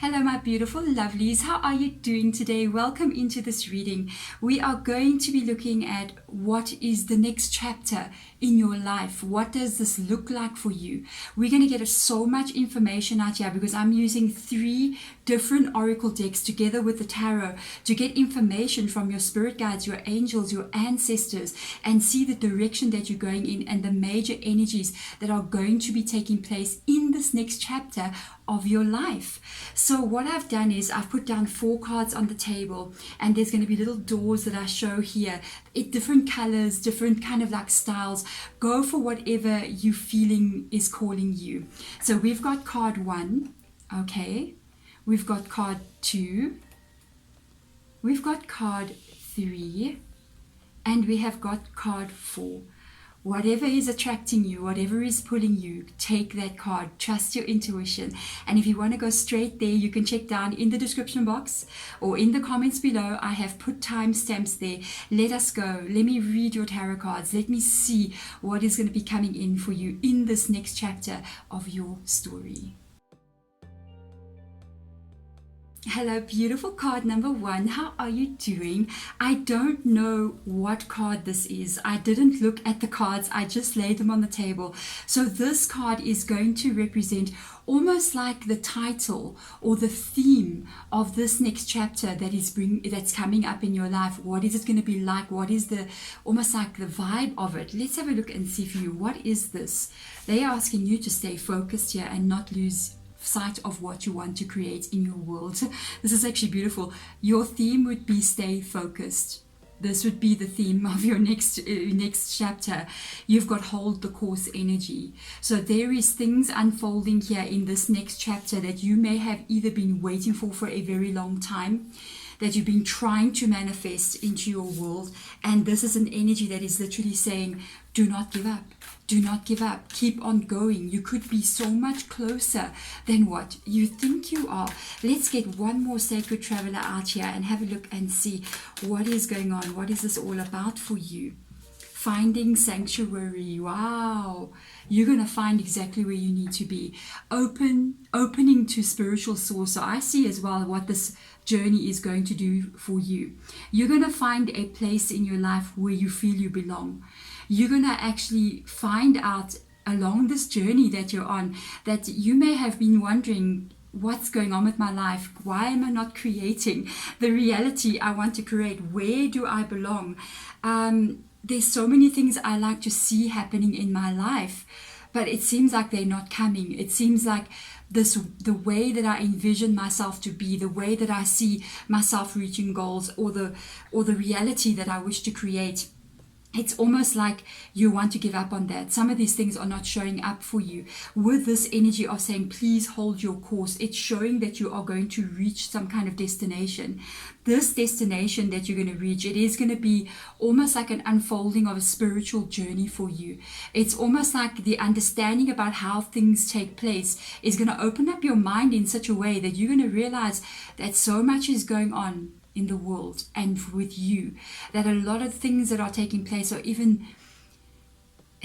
Hello, my beautiful lovelies. How are you doing today? Welcome into this reading. We are going to be looking at what is the next chapter in your life. What does this look like for you? We're going to get so much information out here because I'm using 3 different oracle decks together with the tarot to get information from your spirit guides, your angels, your ancestors, and see the direction that you're going in and the major energies that are going to be taking place in this next chapter of your life. So what I've done is I've put down 4 cards on the table, and there's going to be little doors that I show here, different colors, different kind of like styles. Go for whatever you feeling is calling you. So we've got card 1, okay, we've got card 2, we've got card 3, and we have got card 4. Whatever is attracting you, whatever is pulling you, take that card. Trust your intuition. And if you want to go straight there, you can check down in the description box or in the comments below. I have put timestamps there. Let us go. Let me read your tarot cards. Let me see what is going to be coming in for you in this next chapter of your story. Hello, beautiful card number 1. How are you doing? I don't know what card this is. I didn't look at the cards. I just laid them on the table. So this card is going to represent almost like the title or the theme of this next chapter that's coming up in your life. What is it going to be like? What is almost like the vibe of it? Let's have a look and see for you. What is this? They are asking you to stay focused here and not lose sight of what you want to create in your world. This is actually beautiful. Your theme would be stay focused. This would be the theme of your next chapter. You've got hold the course energy. So there is things unfolding here in this next chapter that you may have either been waiting for a very long time, that you've been trying to manifest into your world. And this is an energy that is literally saying, do not give up. Do not give up. Keep on going. You could be so much closer than what you think you are. Let's get one more sacred traveler out here and have a look and see what is going on. What is this all about for you? Finding sanctuary. Wow. You're going to find exactly where you need to be. Opening to spiritual source. So I see as well what this journey is going to do for you. You're going to find a place in your life where you feel you belong. You're going to actually find out along this journey that you're on that you may have been wondering, what's going on with my life? Why am I not creating the reality I want to create? Where do I belong? There's so many things I like to see happening in my life, but it seems like they're not coming. It seems like the way that I envision myself to be, the way that I see myself reaching goals, or the reality that I wish to create, it's almost like you want to give up on that. Some of these things are not showing up for you. With this energy of saying, please hold your course, it's showing that you are going to reach some kind of destination. This destination that you're going to reach, it is going to be almost like an unfolding of a spiritual journey for you. It's almost like the understanding about how things take place is going to open up your mind in such a way that you're going to realize that so much is going on in the world and with you, that a lot of things that are taking place are even,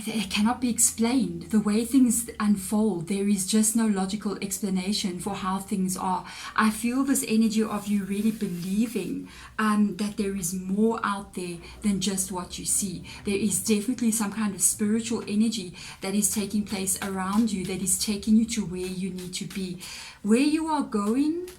they cannot be explained. The way things unfold, there is just no logical explanation for how things are. I feel this energy of you really believing that there is more out there than just what you see. There is definitely some kind of spiritual energy that is taking place around you, that is taking you to where you need to be. Where you are going,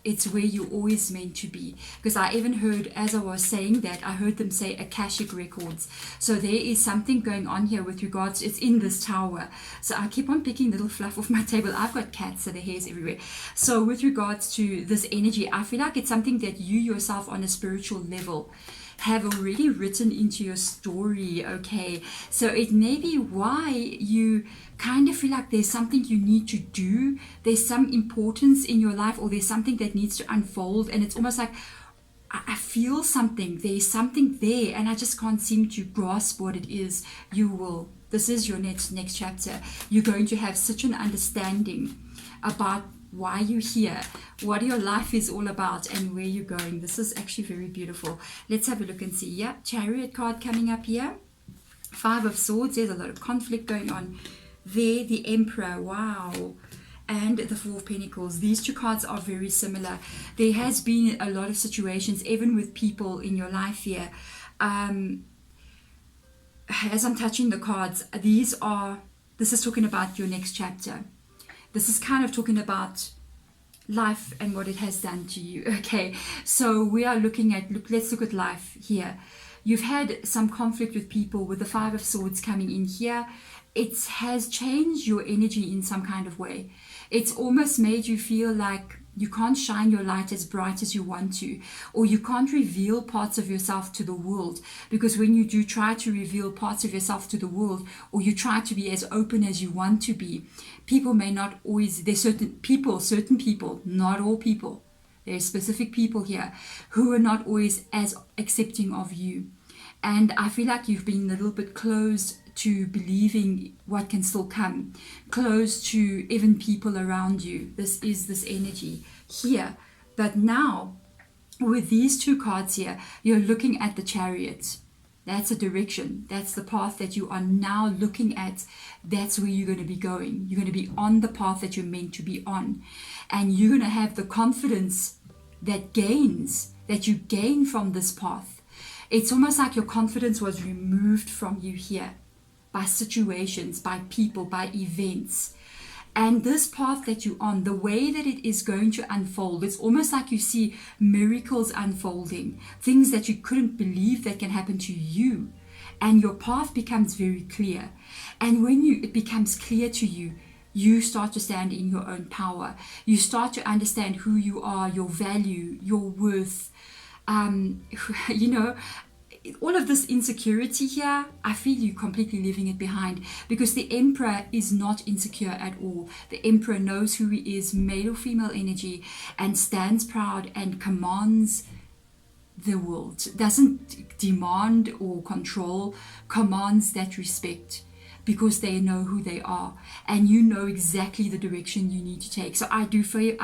it's where you're always meant to be. Because I even heard, as I was saying that, I heard them say Akashic records. So there is something going on here with regards, it's in this tower. So I keep on picking little fluff off my table. I've got cats, so the hair's everywhere. So with regards to this energy, I feel like it's something that you yourself on a spiritual level have already written into your story, okay? So it may be why you kind of feel like there's something you need to do, there's some importance in your life, or there's something that needs to unfold, and it's almost like I feel something, there's something there, and I just can't seem to grasp what it is. You will. This is your next chapter. You're going to have such an understanding about why you're here, what your life is all about, and where you're going. This is actually very beautiful. Let's have a look and see. Yeah, Chariot card coming up here. 5 of Swords. There's a lot of conflict going on there. The Emperor. Wow. and the Four of Pentacles. These two cards are very similar. There has been a lot of situations, even with people in your life here. As I'm touching the cards, this is talking about your next chapter. This is kind of talking about life and what it has done to you. Okay, so we are looking at, let's look at life here. You've had some conflict with people, with the Five of Swords coming in here. It has changed your energy in some kind of way. It's almost made you feel like you can't shine your light as bright as you want to, or you can't reveal parts of yourself to the world, because when you do try to reveal parts of yourself to the world, or you try to be as open as you want to be, people may not always, there's certain people, not all people, there's specific people here who are not always as accepting of you. And I feel like you've been a little bit closed to believing what can still come, close to even people around you. This is this energy here. But now, with these two cards here, you're looking at the Chariot. That's a direction. That's the path that you are now looking at. That's where you're going to be going. You're going to be on the path that you're meant to be on. And you're going to have the confidence that you gain from this path. It's almost like your confidence was removed from you here by situations, by people, by events. And this path that you're on, the way that it is going to unfold, it's almost like you see miracles unfolding, things that you couldn't believe that can happen to you. And your path becomes very clear. And when it becomes clear to you, you start to stand in your own power. You start to understand who you are, your value, your worth. All of this insecurity here, I feel you completely leaving it behind, because the Emperor is not insecure at all. The Emperor knows who he is, male or female energy, and stands proud and commands the world. Doesn't demand or control, commands that respect, because they know who they are, and you know exactly the direction you need to take. So I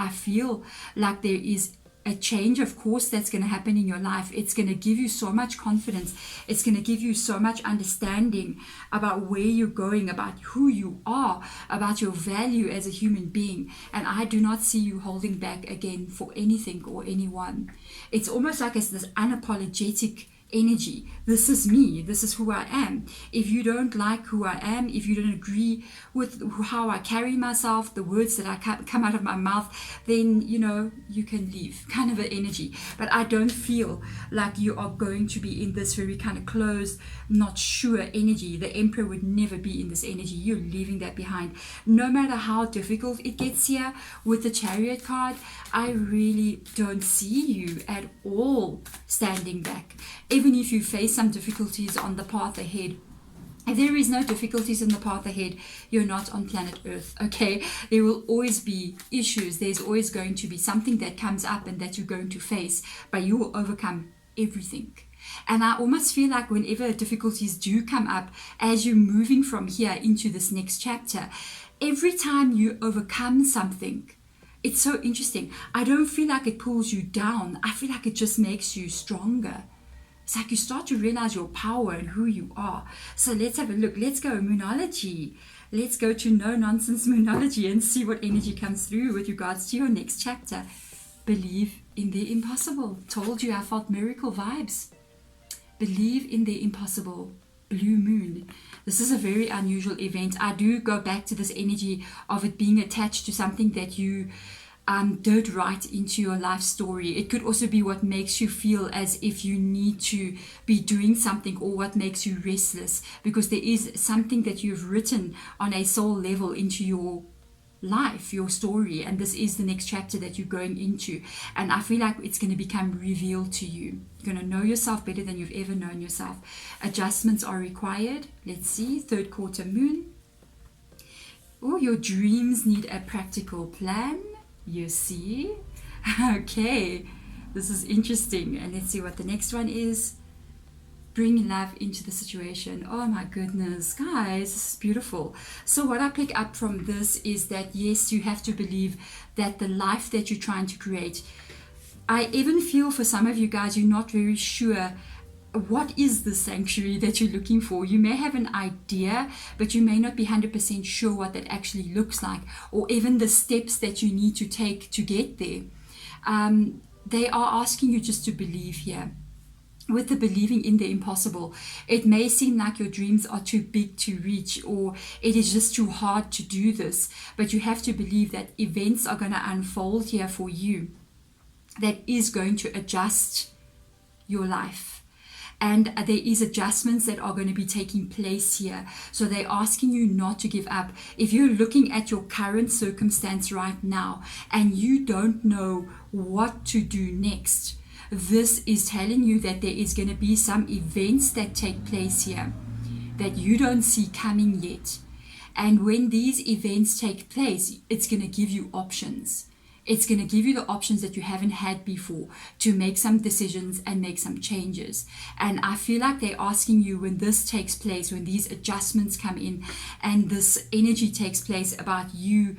feel like there is a change of course that's going to happen in your life. It's going to give you so much confidence. It's going to give you so much understanding about where you're going, about who you are, about your value as a human being. And I do not see you holding back again for anything or anyone. It's almost like it's this unapologetic energy. This is me. This is who I am. If you don't like who I am, if you don't agree with how I carry myself, the words that I come out of my mouth, then you can leave, kind of an energy. But I don't feel like you are going to be in this very kind of closed, not sure energy. The Emperor would never be in this energy. You're leaving that behind. No matter how difficult it gets here with the Chariot card, I really don't see you at all standing back. Even if you face some difficulties on the path ahead, if there is no difficulties in the path ahead, you're not on planet Earth, okay? There will always be issues. There's always going to be something that comes up and that you're going to face, but you will overcome everything. And I almost feel like whenever difficulties do come up, as you're moving from here into this next chapter, every time you overcome something, it's so interesting. I don't feel like it pulls you down. I feel like it just makes you stronger. It's like you start to realize your power and who you are. So let's have a look. Let's go Moonology. Let's go to No Nonsense Moonology and see what energy comes through with regards to your next chapter. Believe in the impossible. Told you I felt miracle vibes. Believe in the impossible. Blue moon. This is a very unusual event. I do go back to this energy of it being attached to something that you did right into your life story. It could also be what makes you feel as if you need to be doing something, or what makes you restless, because there is something that you've written on a soul level into your life, your story, and this is the next chapter that you're going into. And I feel like it's going to become revealed to you. You're going to know yourself better than you've ever known yourself. Adjustments are required. Let's see, third quarter moon. Oh, your dreams need a practical plan. You see? Okay, this is interesting. And let's see what the next one is. Bring love into the situation. Oh my goodness, guys, this is beautiful. So what I pick up from this is that, yes, you have to believe that the life that you're trying to create, I even feel for some of you guys, you're not very sure what is the sanctuary that you're looking for? You may have an idea, but you may not be 100% sure what that actually looks like, or even the steps that you need to take to get there. They are asking you just to believe here. With the believing in the impossible, it may seem like your dreams are too big to reach, or it is just too hard to do this, but you have to believe that events are going to unfold here for you that is going to adjust your life. And there is adjustments that are going to be taking place here. So they're asking you not to give up. If you're looking at your current circumstance right now and you don't know what to do next, this is telling you that there is going to be some events that take place here that you don't see coming yet. And when these events take place, it's going to give you options. It's going to give you the options that you haven't had before to make some decisions and make some changes. And I feel like they're asking you, when this takes place, when these adjustments come in and this energy takes place about you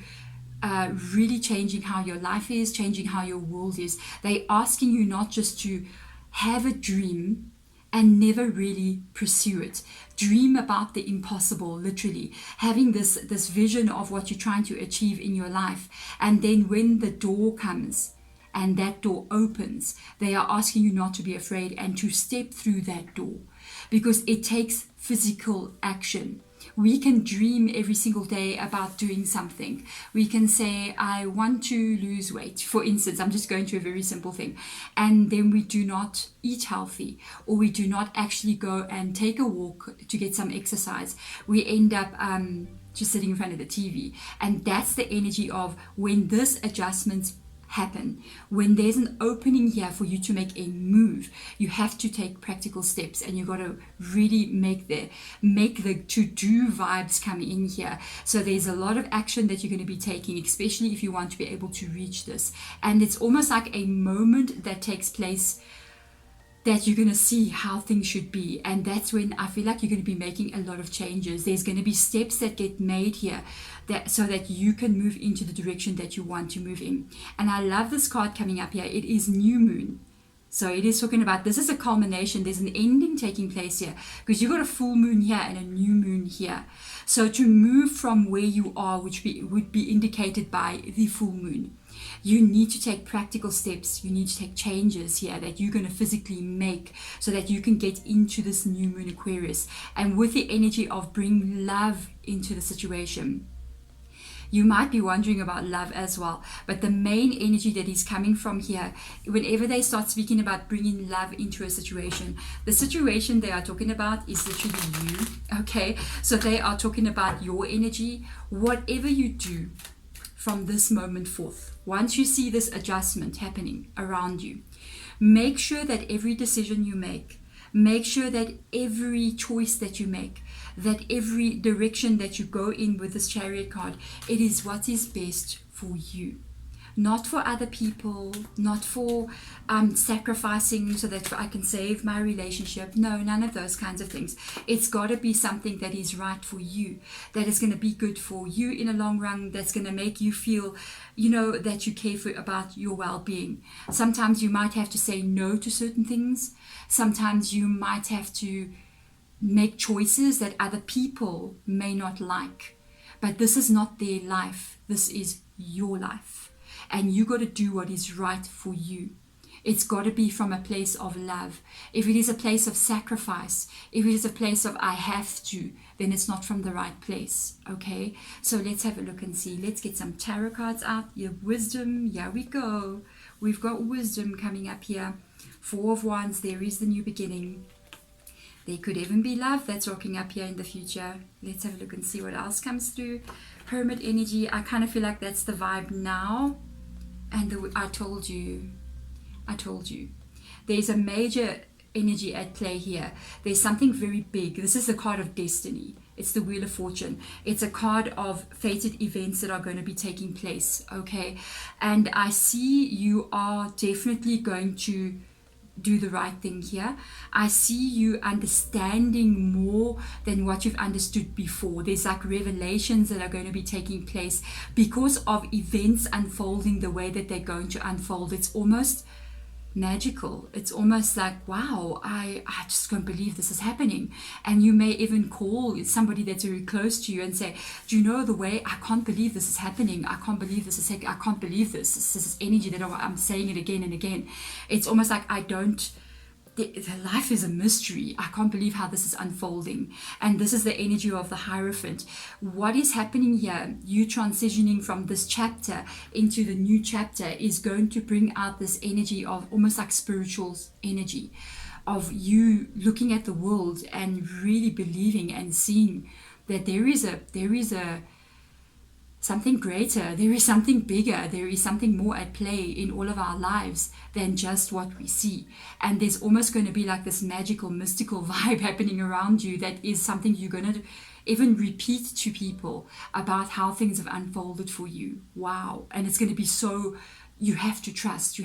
really changing how your life is, changing how your world is. They're asking you not just to have a dream and never really pursue it. Dream about the impossible, literally. Having this vision of what you're trying to achieve in your life. And then when the door comes and that door opens, they are asking you not to be afraid and to step through that door. Because it takes physical action. We can dream every single day about doing something. We can say, I want to lose weight. For instance, I'm just going to a very simple thing. And then we do not eat healthy, or we do not actually go and take a walk to get some exercise. We end up just sitting in front of the TV. And that's the energy of when this adjustment happen. When there's an opening here for you to make a move, you have to take practical steps, and you got to really make the to-do vibes come in here. So there's a lot of action that you're going to be taking, especially if you want to be able to reach this. And it's almost like a moment that takes place that you're going to see how things should be. And that's when I feel like you're going to be making a lot of changes. There's going to be steps that get made here so that you can move into the direction that you want to move in. And I love this card coming up here. It is new moon. So it is talking about, this is a culmination. There's an ending taking place here, because you've got a full moon here and a new moon here. So to move from where you are, which would be indicated by the full moon, you need to take practical steps. You need to take changes here that you're going to physically make so that you can get into this new moon Aquarius. And with the energy of bring love into the situation. You might be wondering about love as well, but the main energy that is coming from here, whenever they start speaking about bringing love into a situation, the situation they are talking about is literally you, okay? So they are talking about your energy. Whatever you do from this moment forth, once you see this adjustment happening around you, make sure that every decision you make sure that every choice that you make, that every direction that you go in with this Chariot card, it is what is best for you. Not for other people, not for sacrificing so that I can save my relationship. No, none of those kinds of things. It's got to be something that is right for you, that is going to be good for you in a long run, that's going to make you feel, that you care about your well-being. Sometimes you might have to say no to certain things. Sometimes you might have to make choices that other people may not like. But this is not their life. This is your life. And you got to do what is right for you. It's got to be from a place of love. If it is a place of sacrifice, if it is a place of I have to, then it's not from the right place. Okay? So let's have a look and see. Let's get some tarot cards out. Your wisdom. Here we go. We've got wisdom coming up here. 4 of Wands. There is the new beginning. There could even be love that's rocking up here in the future. Let's have a look and see what else comes through. Hermit energy. I kind of feel like that's the vibe now. And I told you. There's a major energy at play here. There's something very big. This is the card of destiny. It's the Wheel of Fortune. It's a card of fated events that are going to be taking place. Okay. And I see you are definitely going to do the right thing here. I see you understanding more than what you've understood before. There's like revelations that are going to be taking place because of events unfolding the way that they're going to unfold. It's almost magical. It's almost like, wow, I just can't believe this is happening. And you may even call somebody that's very close to you and say, do you know the way, I can't believe this is happening. I can't believe this is, I can't believe this. This is energy that I'm saying it again and again. It's almost like the life is a mystery. I can't believe how this is unfolding. And this is the energy of the Hierophant. What is happening here, you transitioning from this chapter into the new chapter, is going to bring out this energy of almost like spiritual energy, of you looking at the world and really believing and seeing that there is a something greater, there is something bigger, there is something more at play in all of our lives than just what we see. And there's almost going to be like this magical, mystical vibe happening around you that is something you're going to even repeat to people about how things have unfolded for you. Wow. And it's going to be so, you have to trust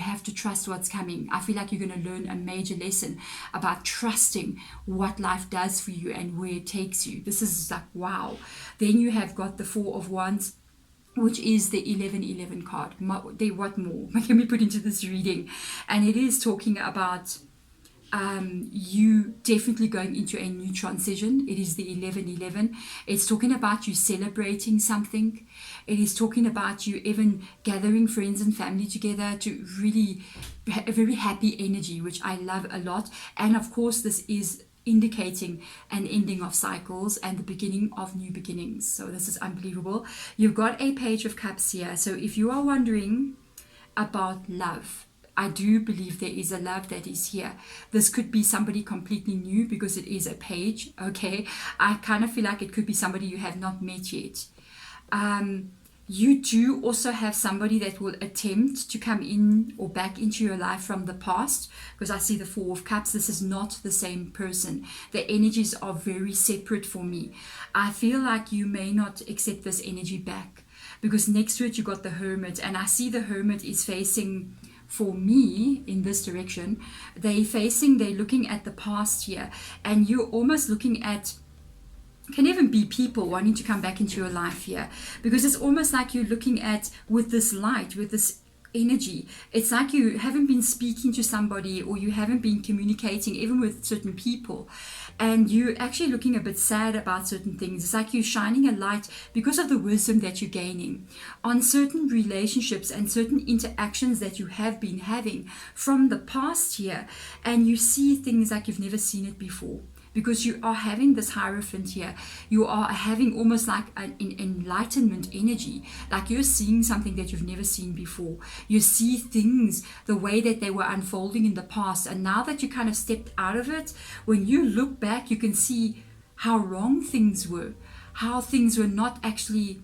what's coming. I feel like you're going to learn a major lesson about trusting what life does for you and where it takes you. This is like, wow. Then you have got the Four of Wands, which is the 1111 card. What more can we put into this reading? And it is talking about you definitely going into a new transition. It is the 1111. It's talking about you celebrating something. It is talking about you even gathering friends and family together to really a very happy energy, which I love a lot. And of course, this is indicating an ending of cycles and the beginning of new beginnings. So this is unbelievable. You've got a Page of Cups here. So if you are wondering about love, I do believe there is a love that is here. This could be somebody completely new because it is a page. Okay, I kind of feel like it could be somebody you have not met yet. You do also have somebody that will attempt to come in or back into your life from the past, because I see the Four of Cups. This is not the same person. The energies are very separate for me. I feel like you may not accept this energy back, because next to it you got the Hermit, and I see the Hermit is facing, for me, in this direction. They're looking at the past here, and you're almost looking at, can even be people wanting to come back into your life here, because it's almost like you're looking at, with this light, with this energy, it's like you haven't been speaking to somebody, or you haven't been communicating even with certain people, and you're actually looking a bit sad about certain things. It's like you're shining a light because of the wisdom that you're gaining on certain relationships and certain interactions that you have been having from the past here, and you see things like you've never seen it before. Because you are having this Hierophant here, you are having almost like an enlightenment energy, like you're seeing something that you've never seen before. You see things the way that they were unfolding in the past, and now that you kind of stepped out of it, when you look back, you can see how wrong things were, how things were not actually,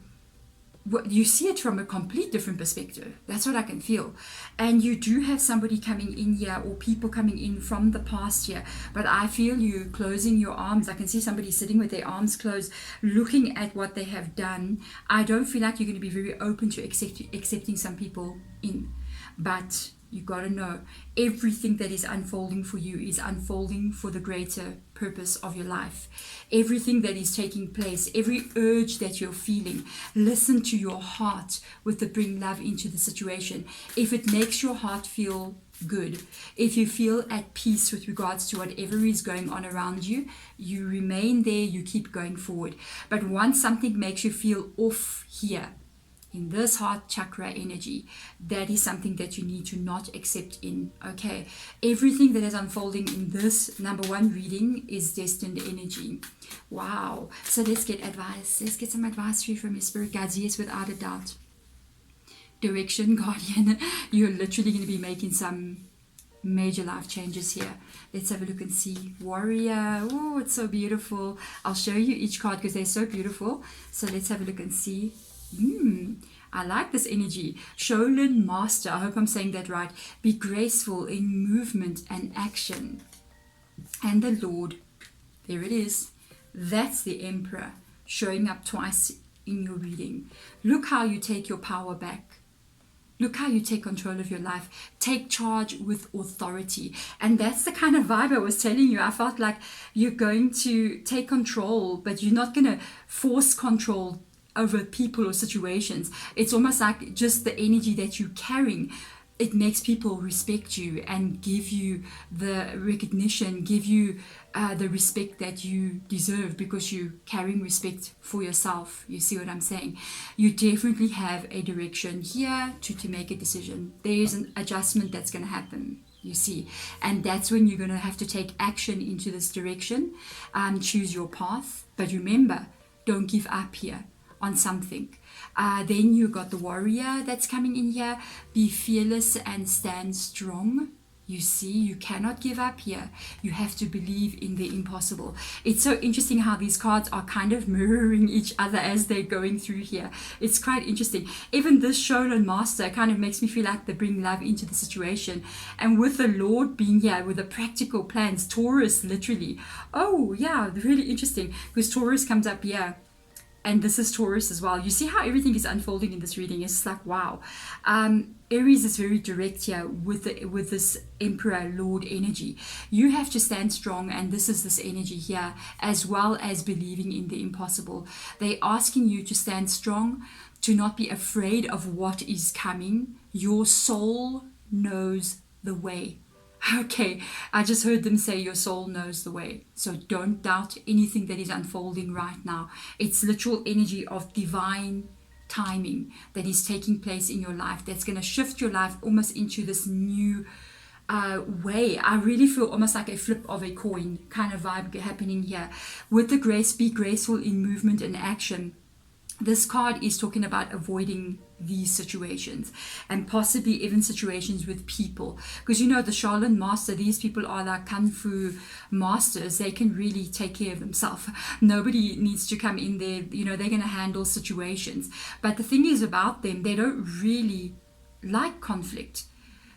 you see it from a complete different perspective. That's what I can feel. And you do have somebody coming in here, or people coming in from the past here, but I feel you closing your arms. I can see somebody sitting with their arms closed, looking at what they have done. I don't feel like you're going to be very open to accepting some people in, but you got to know everything that is unfolding for you is unfolding for the greater purpose of your life. Everything that is taking place, every urge that you're feeling, listen to your heart with the bring love into the situation. If it makes your heart feel good, if you feel at peace with regards to whatever is going on around you, you remain there, you keep going forward. But once something makes you feel off here, in this heart chakra energy, that is something that you need to not accept in. Okay, everything that is unfolding in this number one reading is destined energy. Wow. So let's get advice. Let's get some advice from your spirit guides. Yes, without a doubt. Direction, guardian. You're literally going to be making some major life changes here. Let's have a look and see. Warrior. Oh, it's so beautiful. I'll show you each card because they're so beautiful. So let's have a look and see. I like this energy. Shaolin Master, I hope I'm saying that right. Be graceful in movement and action. And the Lord, there it is. That's the Emperor showing up twice in your reading. Look how you take your power back. Look how you take control of your life. Take charge with authority. And that's the kind of vibe I was telling you. I felt like you're going to take control, but you're not going to force control over people or situations. It's almost like just the energy that you're carrying it makes people respect you and give you the recognition, give you the respect that you deserve, because you're carrying respect for yourself. You see what I'm saying? You definitely have a direction here to make a decision. There's an adjustment that's going to happen, you see, and that's when you're going to have to take action into this direction. Choose your path, but remember, don't give up here on something. Then you got the warrior that's coming in here. Be fearless and stand strong. You see, you cannot give up here. You have to believe in the impossible. It's so interesting how these cards are kind of mirroring each other as they're going through here. It's quite interesting. Even this Shonen Master kind of makes me feel like they bring love into the situation. And with the Lord being here with the practical plans, Taurus literally. Oh yeah, really interesting, because Taurus comes up here. And this is Taurus as well. You see how everything is unfolding in this reading. It's like, wow. Aries is very direct here with this Emperor Lord energy. You have to stand strong, and this is this energy here, as well as believing in the impossible. They're asking you to stand strong, to not be afraid of what is coming. Your soul knows the way. Okay, I just heard them say your soul knows the way. So don't doubt anything that is unfolding right now. It's literal energy of divine timing that is taking place in your life, that's going to shift your life almost into this new way. I really feel almost like a flip of a coin kind of vibe happening here. With the grace, be graceful in movement and action. This card is talking about avoiding these situations, and possibly even situations with people, because you know the Shaolin master, these people are like kung fu masters. They can really take care of themselves. Nobody needs to come in there. You know, they're going to handle situations. But the thing is about them, they don't really like conflict.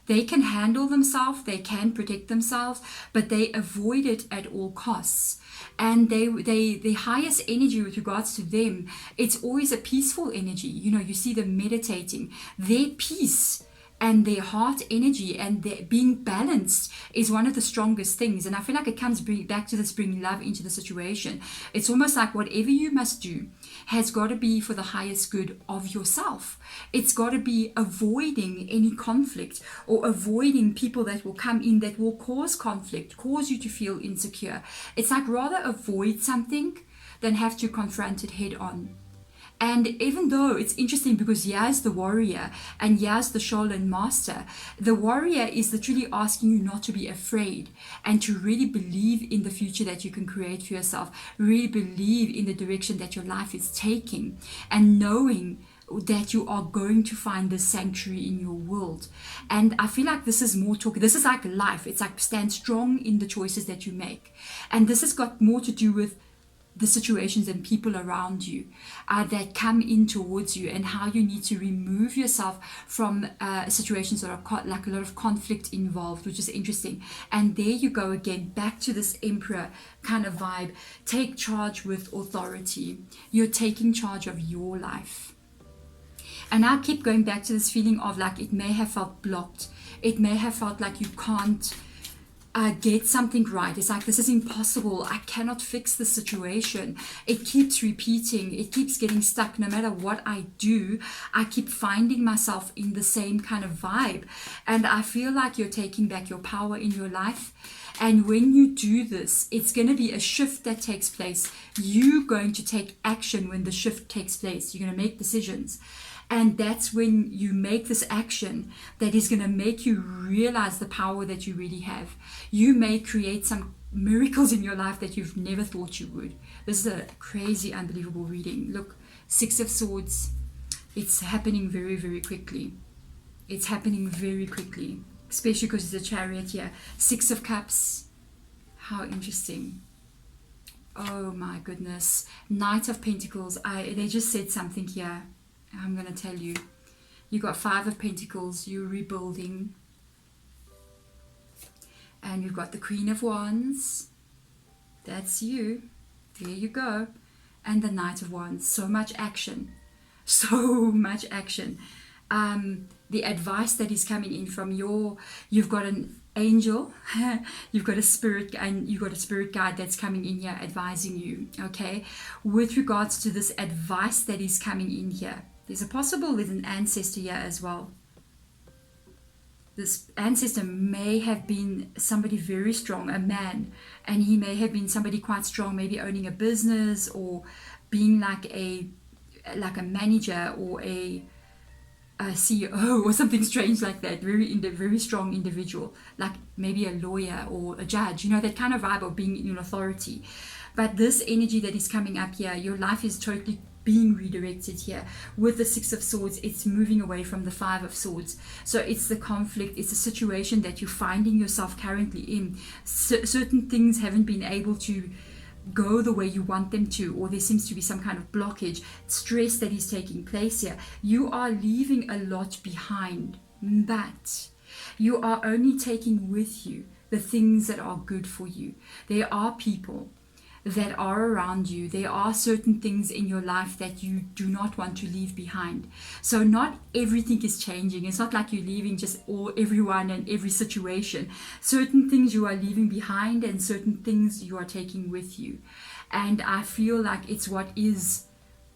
They can handle themselves, they can protect themselves, but they avoid it at all costs. And the highest energy with regards to them, it's always a peaceful energy. You know, you see them meditating. Their peace and their heart energy and their being balanced is one of the strongest things. And I feel like it comes back to this bringing love into the situation. It's almost like whatever you must do has got to be for the highest good of yourself. It's got to be avoiding any conflict, or avoiding people that will come in that will cause conflict, cause you to feel insecure. It's like rather avoid something than have to confront it head on. And even though it's interesting, because here's the warrior and here's the Shaolin master, the warrior is literally asking you not to be afraid and to really believe in the future that you can create for yourself, really believe in the direction that your life is taking, and knowing that you are going to find this sanctuary in your world. And I feel like this is more talking, this is like life. It's like stand strong in the choices that you make. And this has got more to do with the situations and people around you that come in towards you, and how you need to remove yourself from situations that are like a lot of conflict involved, which is interesting. And there you go again, back to this emperor kind of vibe. Take charge with authority. You're taking charge of your life. And I keep going back to this feeling of like it may have felt blocked. It may have felt like you can't get something right. It's like, this is impossible. I cannot fix the situation. It keeps repeating. It keeps getting stuck. No matter what I do, I keep finding myself in the same kind of vibe. And I feel like you're taking back your power in your life. And when you do this, it's going to be a shift that takes place. You're going to take action when the shift takes place. You're going to make decisions. And that's when you make this action that is going to make you realize the power that you really have. You may create some miracles in your life that you've never thought you would. This is a crazy, unbelievable reading. Look, Six of Swords. It's happening very, very quickly. It's happening very quickly, especially because it's a Chariot here. Six of Cups. How interesting. Oh my goodness. Knight of Pentacles. They just said something here. I'm going to tell you. You got Five of Pentacles. You're rebuilding. And you've got the Queen of Wands. That's you. There you go. And the Knight of Wands. So much action. So much action. The advice that is coming in from you've got an angel, you've got a spirit, and you've got a spirit guide that's coming in here advising you, okay, with regards to this advice that is coming in here. There's an ancestor here as well. this ancestor may have been somebody very strong, a man, and he may have been somebody quite strong, maybe owning a business or being like a manager or a CEO or something strange like that, very strong individual, like maybe a lawyer or a judge, that kind of vibe of being in authority. But this energy that is coming up here, your life is totally being redirected here. With the Six of Swords, it's moving away from the Five of Swords. So it's the conflict, it's a situation that you're finding yourself currently in. Certain things haven't been able to go the way you want them to, or there seems to be some kind of blockage, stress that is taking place here. You are leaving a lot behind, but you are only taking with you the things that are good for you. There are people that are around you. There are certain things in your life that you do not want to leave behind. So not everything is changing. It's not like you're leaving just everyone and every situation. Certain things you are leaving behind and certain things you are taking with you. And I feel like it's what is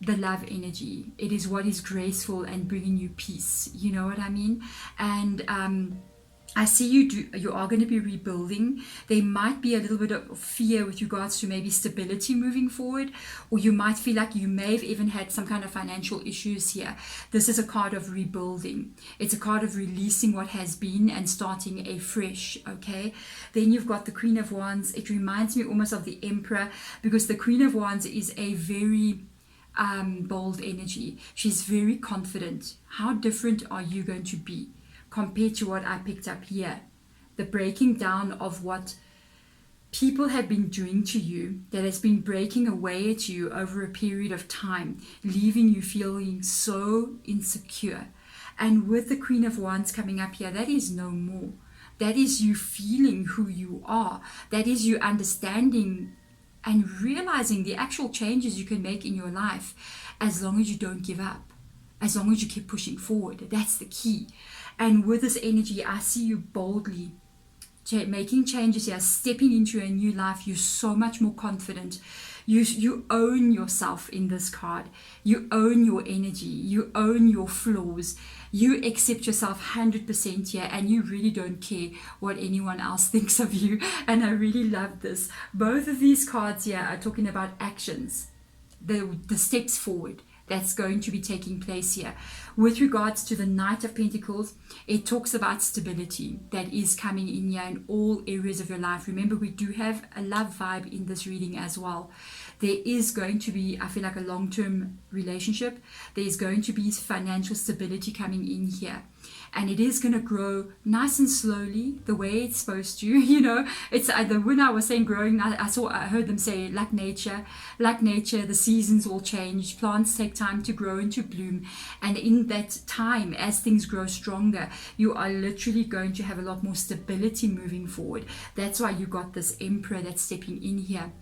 the love energy. It is what is graceful and bringing you peace. You know what I mean? And I see you are going to be rebuilding. There might be a little bit of fear with regards to maybe stability moving forward, or you might feel like you may have even had some kind of financial issues here. This is a card of rebuilding. It's a card of releasing what has been and starting afresh, okay? Then you've got the Queen of Wands. It reminds me almost of the Emperor, because the Queen of Wands is a very bold energy. She's very confident. How different are you going to be compared to what I picked up here? The breaking down of what people have been doing to you, that has been breaking away at you over a period of time, leaving you feeling so insecure. And with the Queen of Wands coming up here, that is no more. That is you feeling who you are. That is you understanding and realizing the actual changes you can make in your life, as long as you don't give up, as long as you keep pushing forward. That's the key. And with this energy, I see you boldly making changes here, stepping into a new life. You're so much more confident. You own yourself in this card. You own your energy. You own your flaws. You accept yourself 100% here, and you really don't care what anyone else thinks of you. And I really love this. Both of these cards here are talking about actions, the steps forward that's going to be taking place here. With regards to the Knight of Pentacles, it talks about stability that is coming in here in all areas of your life. Remember, we do have a love vibe in this reading as well. There is going to be, I feel like, a long-term relationship. There is going to be financial stability coming in here. And it is going to grow nice and slowly, the way it's supposed to. It's when I was saying growing, I heard them say, like nature, the seasons will change. Plants take time to grow and to bloom. And in that time, as things grow stronger, you are literally going to have a lot more stability moving forward. That's why you got this Emperor that's stepping in here.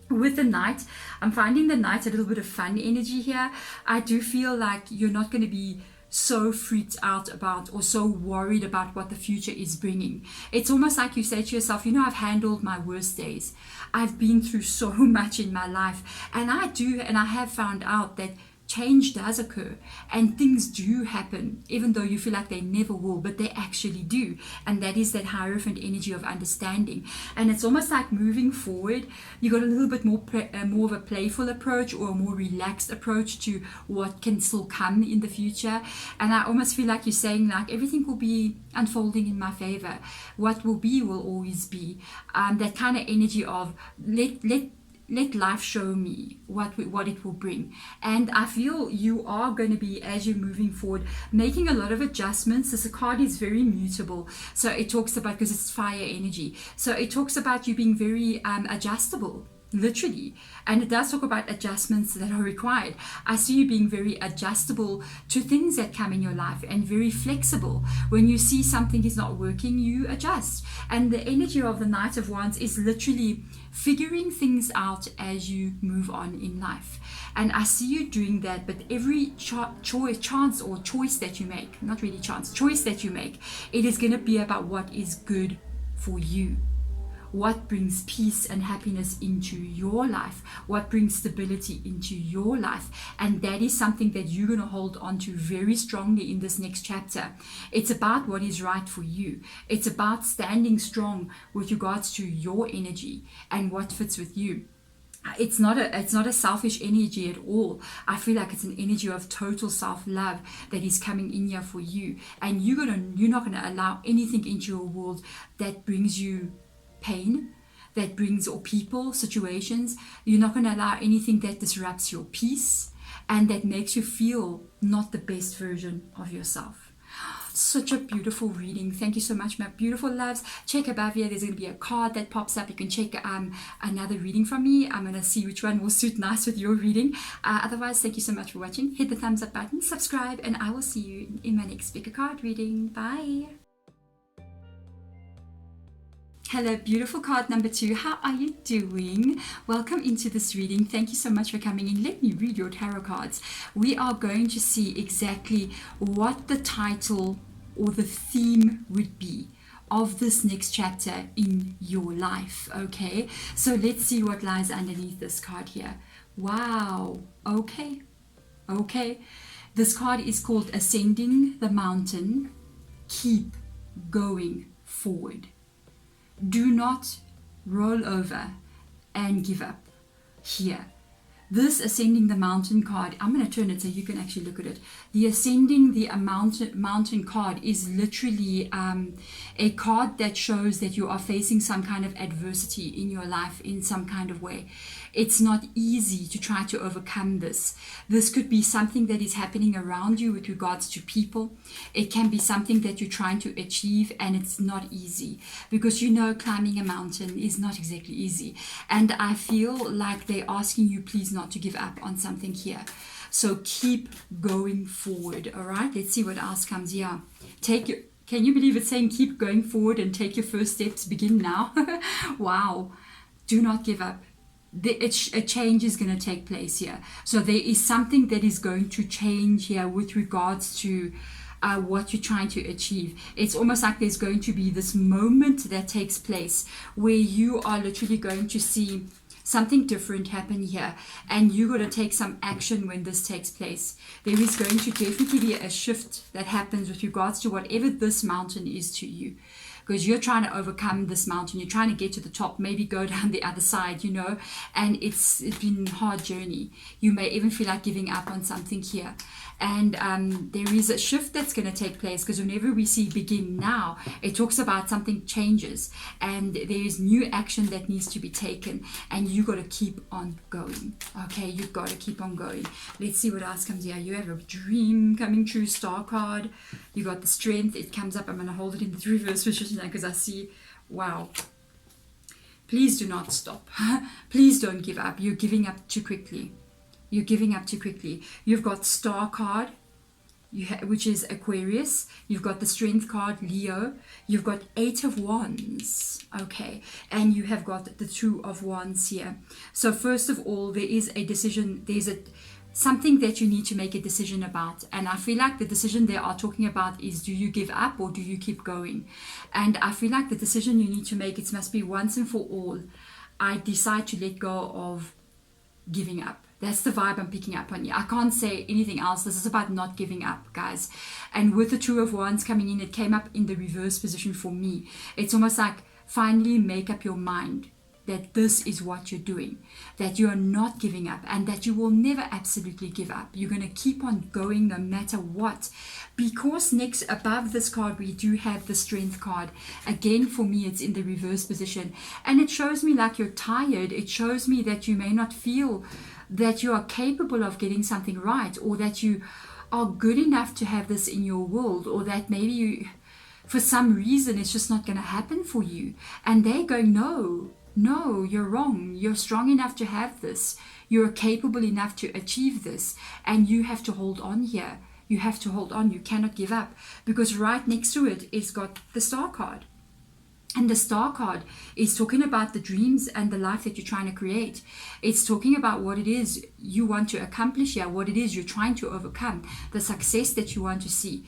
With the Knight, I'm finding the Knight a little bit of fun energy here. I do feel like you're not going to be so freaked out about or so worried about what the future is bringing. It's almost like you say to yourself, I've handled my worst days. I've been through so much in my life, and I have found out that change does occur and things do happen, even though you feel like they never will, but they actually do. And that is that Hierophant energy of understanding. And it's almost like moving forward, you got a little bit more of a playful approach, or a more relaxed approach to what can still come in the future. And I almost feel like you're saying, like, everything will be unfolding in my favor. What will be will always be. That kind of energy of let life show me what it will bring. And I feel you are going to be, as you're moving forward, making a lot of adjustments. This card is very mutable. So it talks about, because it's fire energy, so it talks about you being very adjustable, literally. And it does talk about adjustments that are required. I see you being very adjustable to things that come in your life, and very flexible. When you see something is not working, you adjust. And the energy of the Knight of Wands is literally figuring things out as you move on in life. And I see you doing that, but every choice that you make, not really choice that you make, it is going to be about what is good for you. what brings peace and happiness into your life, what brings stability into your life. And that is something that you're going to hold on to very strongly in this next chapter. It's about what is right for you. It's about standing strong with regards to your energy and what fits with you. It's not a selfish energy at all. I feel like it's an energy of total self-love that is coming in here for you. And you're not gonna allow anything into your world that brings you pain, that brings, or people, situations. You're not gonna allow anything that disrupts your peace and that makes you feel not the best version of yourself. Such a beautiful reading. Thank you so much, my beautiful loves. Check above here. There's going to be a card that pops up. You can check another reading from me. I'm going to see which one will suit nice with your reading. Otherwise, thank you so much for watching. Hit the thumbs up button, subscribe, and I will see you in my next pick a card reading. Bye. Hello, beautiful card number 2. How are you doing? Welcome into this reading. Thank you so much for coming in. Let me read your tarot cards. We are going to see exactly what the title or the theme would be of this next chapter in your life. Okay, so let's see what lies underneath this card here. Wow. Okay. This card is called Ascending the Mountain. Keep going forward. Do not roll over and give up here. This Ascending the Mountain card, I'm going to turn it so you can actually look at it. The Ascending the Mountain card is literally a card that shows that you are facing some kind of adversity in your life in some kind of way. It's not easy to try to overcome this. This could be something that is happening around you with regards to people. It can be something that you're trying to achieve, and it's not easy because climbing a mountain is not exactly easy. And I feel like they're asking you please not to give up on something here. So keep going forward. All right, let's see what else comes here. Can you believe it's saying keep going forward and take your first steps, begin now? Wow. Do not give up. A change is going to take place here. So there is something that is going to change here with regards to what you're trying to achieve. It's almost like there's going to be this moment that takes place where you are literally going to see something different happen here, and you're going to take some action when this takes place. There is going to definitely be a shift that happens with regards to whatever this mountain is to you, because you're trying to overcome this mountain. You're trying to get to the top, maybe go down the other side, and it's been a hard journey. You may even feel like giving up on something here. And there is a shift that's going to take place, because whenever we see begin now, it talks about something changes and there is new action that needs to be taken, and you got to keep on going. Okay, you've got to keep on going. Let's see what else comes here. You have a dream coming true, star card. You got the strength. It comes up. I'm going to hold it in the reverse position because I see, wow. Please do not stop. Please don't give up. You're giving up too quickly. You're giving up too quickly. You've got star card, which is Aquarius. You've got the strength card, Leo. You've got 8 of Wands. Okay. And you have got the 2 of Wands here. So first of all, there is a decision. There's something that you need to make a decision about. And I feel like the decision they are talking about is, do you give up or do you keep going? And I feel like the decision you need to make, it must be once and for all. I decide to let go of giving up. That's the vibe I'm picking up on you. I can't say anything else. This is about not giving up, guys. And with the 2 of Wands coming in, it came up in the reverse position for me. It's almost like finally make up your mind that this is what you're doing, that you are not giving up, and that you will never absolutely give up. You're going to keep on going no matter what. Because next, above this card, we do have the strength card. Again, for me, it's in the reverse position. And it shows me like you're tired. It shows me that you may not feel that you are capable of getting something right, or that you are good enough to have this in your world, or that maybe you, for some reason, it's just not going to happen for you. And they're going, no, you're wrong. You're strong enough to have this. You're capable enough to achieve this. And you have to hold on here. You have to hold on. You cannot give up. Because right next to it is got the star card. And the star card is talking about the dreams and the life that you're trying to create. It's talking about what it is you want to accomplish here, what it is you're trying to overcome, the success that you want to see.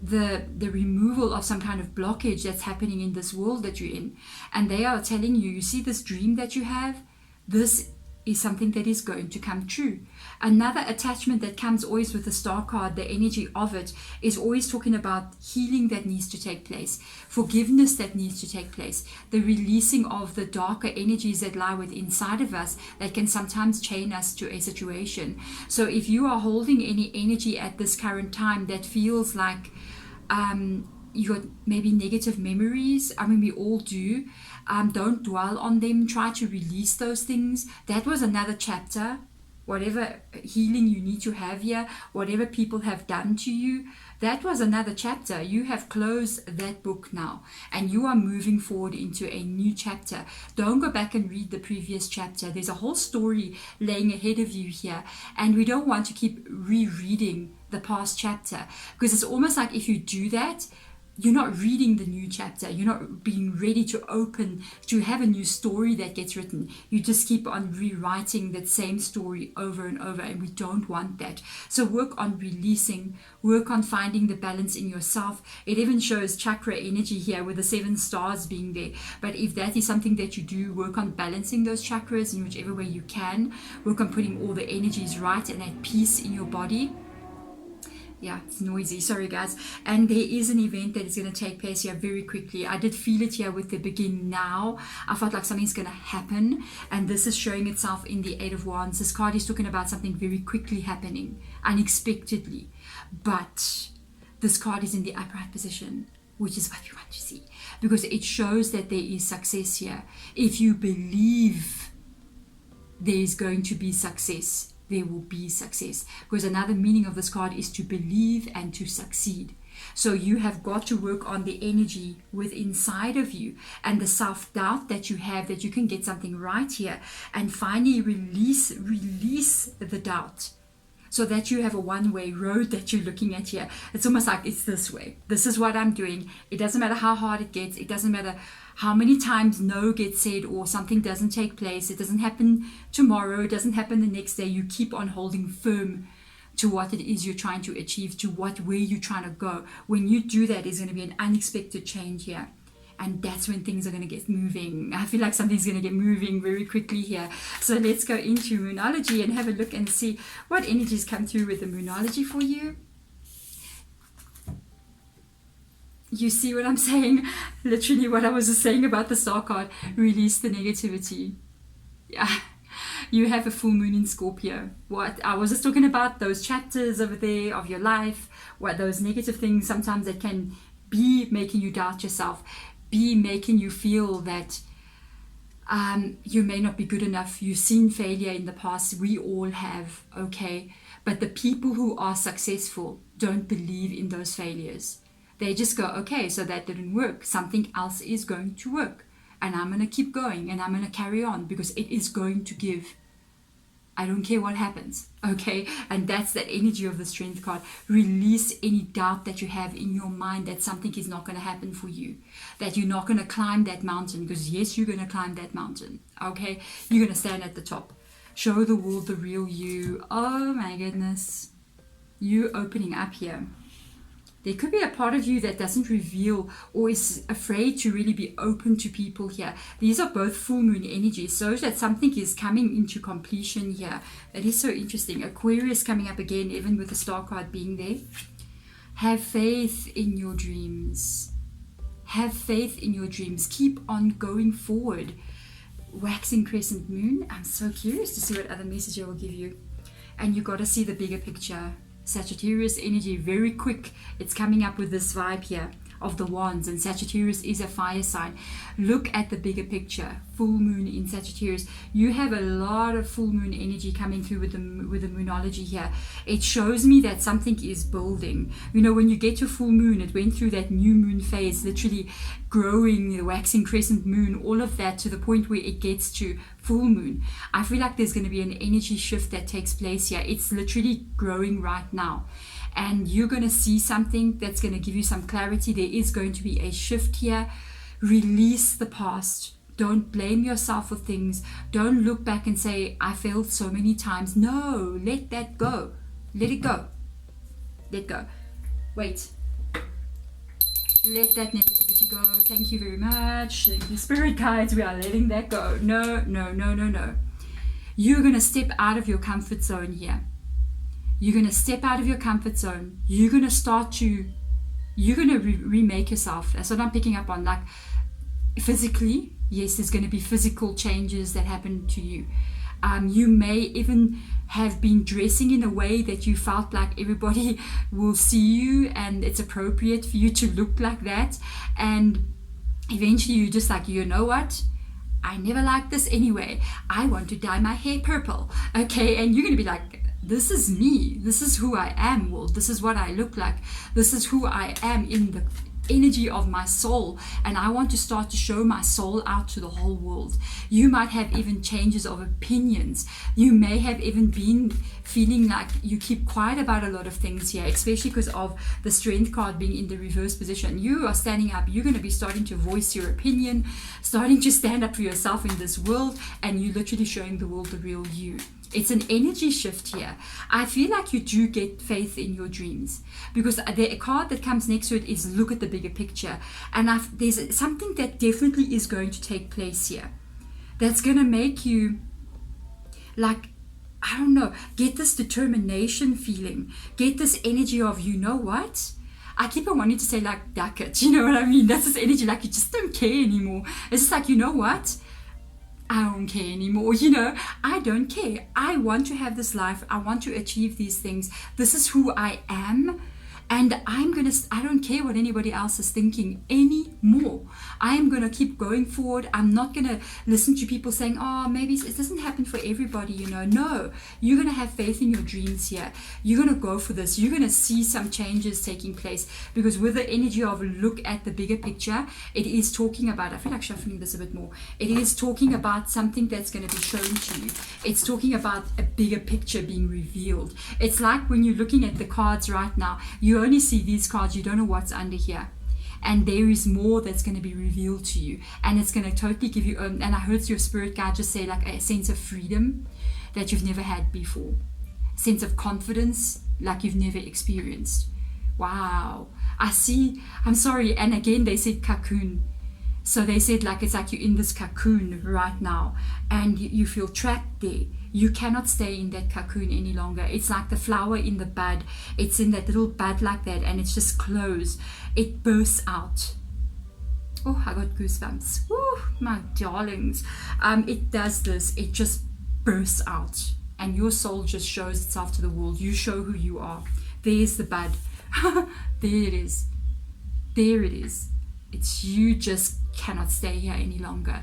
the removal of some kind of blockage that's happening in this world that you're in. And they are telling you, you see this dream that you have, this is something that is going to come true. Another attachment that comes always with the star card, the energy of it, is always talking about healing that needs to take place, forgiveness that needs to take place, the releasing of the darker energies that lie within inside of us that can sometimes chain us to a situation. So if you are holding any energy at this current time that feels like you got maybe negative memories, I mean, we all do. Don't dwell on them. Try to release those things. That was another chapter. Whatever healing you need to have here, whatever people have done to you, that was another chapter. You have closed that book now, and you are moving forward into a new chapter. Don't go back and read the previous chapter. There's a whole story laying ahead of you here, and we don't want to keep rereading the past chapter, because it's almost like if you do that, you're not reading the new chapter. You're not being ready to open, to have a new story that gets written. You just keep on rewriting that same story over and over, and we don't want that. So work on releasing, work on finding the balance in yourself. It even shows chakra energy here with the 7 stars being there. But if that is something that you do, work on balancing those chakras in whichever way you can. Work on putting all the energies right and at peace in your body. Yeah, it's noisy, sorry guys. And there is an event that is going to take place here very quickly. I did feel it here with the begin now. I felt like something's going to happen, and this is showing itself in the 8 of Wands. This card is talking about something very quickly happening, unexpectedly. But this card is in the upright position, which is what we want to see, because it shows that there is success here. If you believe there is going to be success, there will be success, because another meaning of this card is to believe and to succeed. So you have got to work on the energy within inside of you and the self-doubt that you have that you can get something right here, and finally release the doubt, so that you have a one-way road that you're looking at here. It's almost like it's this way. This is what I'm doing. It doesn't matter how hard it gets. It doesn't matter how many times no gets said or something doesn't take place. It doesn't happen tomorrow. It doesn't happen the next day. You keep on holding firm to what it is you're trying to achieve, to where you're trying to go. When you do that, there's going to be an unexpected change here. And that's when things are going to get moving. I feel like something's going to get moving very quickly here. So let's go into Moonology and have a look and see what energies come through with the Moonology for you. You see what I'm saying? Literally what I was just saying about the star card. Release the negativity. Yeah. You have a full moon in Scorpio. What I was just talking about, those chapters over there of your life, what those negative things sometimes that can be making you doubt yourself, be making you feel that you may not be good enough. You've seen failure in the past. We all have, okay? But the people who are successful don't believe in those failures. They just go, okay, so that didn't work. Something else is going to work. And I'm going to keep going and I'm going to carry on because it is going to give. I don't care what happens, okay? And that's that energy of the Strength card. Release any doubt that you have in your mind that something is not going to happen for you, that you're not going to climb that mountain, because yes, you're going to climb that mountain, okay? You're going to stand at the top. Show the world the real you. Oh my goodness. You opening up here. There could be a part of you that doesn't reveal or is afraid to really be open to people here. These are both full moon energies, so that something is coming into completion here. It is so interesting. Aquarius coming up again, even with the star card being there. Have faith in your dreams. Have faith in your dreams. Keep on going forward. Waxing crescent moon. I'm so curious to see what other message I will give you. And you got to see the bigger picture. Sagittarius energy, very quick. It's coming up with this vibe here of the wands, and Sagittarius is a fire sign. Look at the bigger picture. Full moon in Sagittarius. You have a lot of full moon energy coming through with the Moonology here. It shows me that something is building. You know, when you get to full moon, it went through that new moon phase, literally growing, the waxing crescent moon, all of that, to the point where it gets to full moon. I feel like there's going to be an energy shift that takes place here. It's literally growing right now. And you're going to see something that's going to give you some clarity. There is going to be a shift here. Release the past. Don't blame yourself for things. Don't look back and say, I failed so many times. No, let that go. Let it go. Let go. Wait. Let that negativity go. Thank you very much. Thank you, spirit guides. We are letting that go. No, no, no, no, no. You're going to step out of your comfort zone here. You're going to step out of your comfort zone. You're going to remake yourself. That's what I'm picking up on. Like, physically, yes, there's going to be physical changes that happen to you. You may even have been dressing in a way that you felt like everybody will see you and it's appropriate for you to look like that. And eventually you're just like, you know what? I never liked this anyway. I want to dye my hair purple. Okay, and you're going to be like, this is me. This is who I am. Well, this is what I look like. This is who I am in the energy of my soul, and I want to start to show my soul out to the whole world. You might have even changes of opinions. You may have even been feeling like you keep quiet about a lot of things here, especially because of the strength card being in the reverse position. You are standing up. You're going to be starting to voice your opinion, starting to stand up for yourself in this world, and you're literally showing the world the real you. It's an energy shift here. I feel like you do get faith in your dreams, because the card that comes next to it is look at the bigger picture. And there's something that definitely is going to take place here that's going to make you, like, I don't know, get this determination feeling, get this energy of, you know what? I keep on wanting to say, like, duck it. You know what I mean? That's this energy, like, you just don't care anymore. It's just like, you know what? I don't care anymore, you know, I don't care. I want to have this life. I want to achieve these things. This is who I am. And I don't care what anybody else is thinking anymore. I am going to keep going forward. I'm not going to listen to people saying, oh, maybe it doesn't happen for everybody, you know. No, you're going to have faith in your dreams here. You're going to go for this. You're going to see some changes taking place, because with the energy of look at the bigger picture, it is talking about, I feel like shuffling this a bit more. It is talking about something that's going to be shown to you. It's talking about a bigger picture being revealed. It's like when you're looking at the cards right now, you only see these cards, you don't know what's under here, and there is more that's going to be revealed to you, and it's going to totally give you and I heard your spirit guide just say, like, a sense of freedom that you've never had before, a sense of confidence like you've never experienced. Wow, I see. I'm sorry. And again, they said cocoon. So they said, like, it's like you're in this cocoon right now, and you feel trapped there. You cannot stay in that cocoon any longer. It's like the flower in the bud. It's in that little bud like that, and it's just closed. It bursts out. Oh, I got goosebumps. Woo, my darlings. It does this. It just bursts out, and your soul just shows itself to the world. You show who you are. There's the bud. There it is. There it is. It's you just cannot stay here any longer.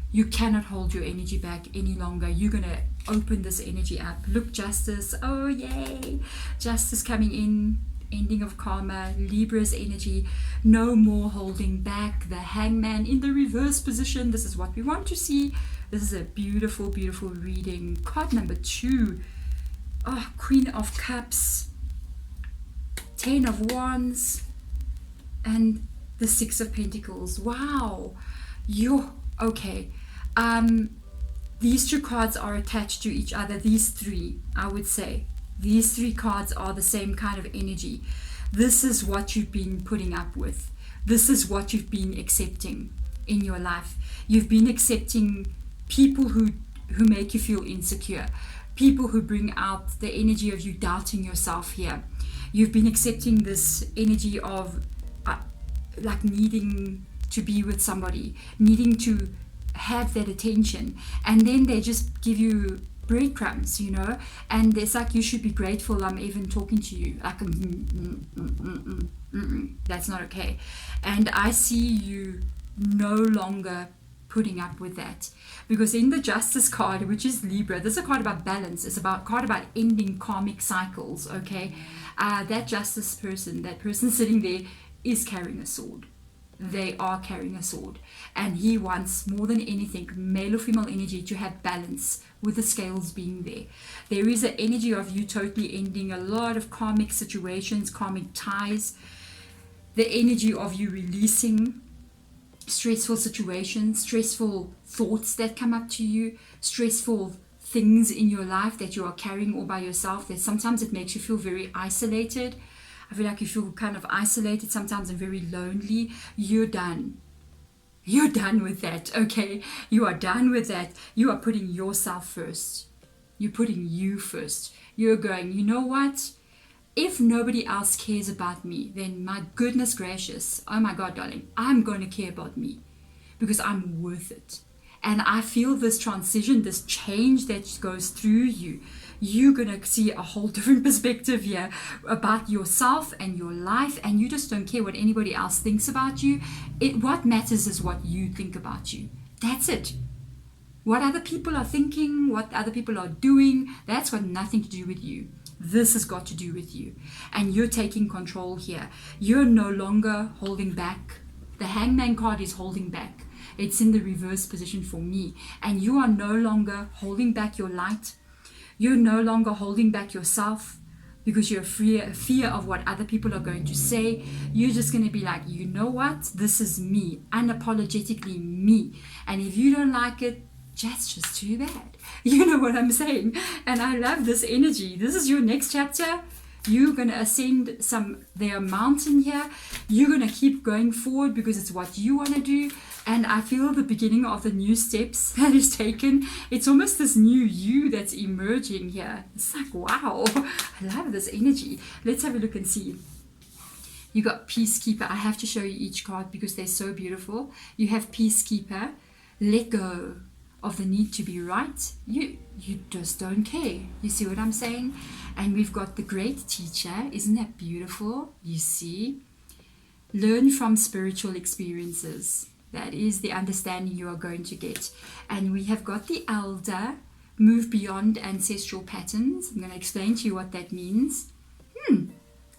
You cannot hold your energy back any longer. You're going to open this energy up. Look, justice. Oh, yay. Justice coming in. Ending of karma. Libra's energy. No more holding back. The hangman in the reverse position. This is what we want to see. This is a beautiful, beautiful reading. Card number 2. Oh, Queen of Cups. 10 of Wands. And the 6 of Pentacles. Wow. You're okay. These 2 cards are attached to each other. These 3, I would say. These 3 cards are the same kind of energy. This is what you've been putting up with. This is what you've been accepting in your life. You've been accepting people who make you feel insecure. People who bring out the energy of you doubting yourself here. You've been accepting this energy of like needing to be with somebody, needing to have that attention, and then they just give you breadcrumbs, you know, and it's like, you should be grateful I'm even talking to you, like that's not okay. And I see you no longer putting up with that, because in the Justice card, which is Libra, this is a card about balance. It's about card about ending karmic cycles. Okay, that Justice person, that person sitting there, is carrying a sword. They are carrying a sword, and he wants more than anything, male or female energy, to have balance with the scales being there. There is an energy of you totally ending a lot of karmic situations, karmic ties, the energy of you releasing stressful situations, stressful thoughts that come up to you, stressful things in your life that you are carrying all by yourself, that sometimes it makes you feel very isolated. I feel like you feel kind of isolated sometimes and very lonely, you're done. You're done with that, okay? You are done with that. You are putting yourself first. You're putting you first. You're going, you know what? If nobody else cares about me, then my goodness gracious, oh my God, darling, I'm going to care about me because I'm worth it. And I feel this transition, this change that goes through you. You're going to see a whole different perspective here about yourself and your life, and you just don't care what anybody else thinks about you. What matters is what you think about you. That's it. What other people are thinking, what other people are doing, that's got nothing to do with you. This has got to do with you. And you're taking control here. You're no longer holding back. The Hangman card is holding back. It's in the reverse position for me. And you are no longer holding back your light. You're no longer holding back yourself because you're fear of what other people are going to say. You're just going to be like, you know what? This is me, unapologetically me. And if you don't like it, that's just too bad. You know what I'm saying? And I love this energy. This is your next chapter. You're going to ascend their mountain here. You're going to keep going forward because it's what you want to do. And I feel the beginning of the new steps that is taken. It's almost this new you that's emerging here. It's like, wow, I love this energy. Let's have a look and see. You got Peacekeeper. I have to show you each card because they're so beautiful. You have Peacekeeper. Let go of the need to be right. You just don't care. You see what I'm saying? And we've got the Great Teacher. Isn't that beautiful? You see? Learn from spiritual experiences. That is the understanding you are going to get. And we have got the Elder. Move beyond ancestral patterns. I'm going to explain to you what that means.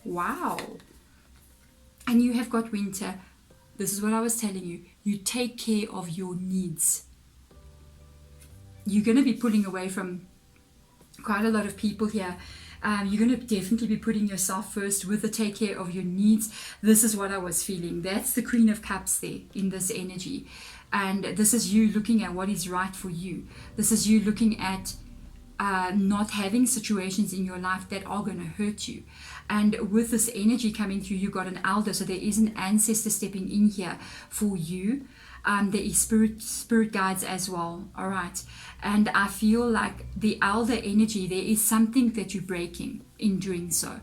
Wow. And you have got Winter. This is what I was telling you. You take care of your needs. You're going to be pulling away from quite a lot of people here. You're going to definitely be putting yourself first with the take care of your needs. This is what I was feeling. That's the Queen of Cups there in this energy. And this is you looking at what is right for you. This is you looking at not having situations in your life that are going to hurt you. And with this energy coming through, you got an Elder. So there is an ancestor stepping in here for you. There is spirit guides as well. All right. And I feel like the Elder energy, there is something that you're breaking in doing so.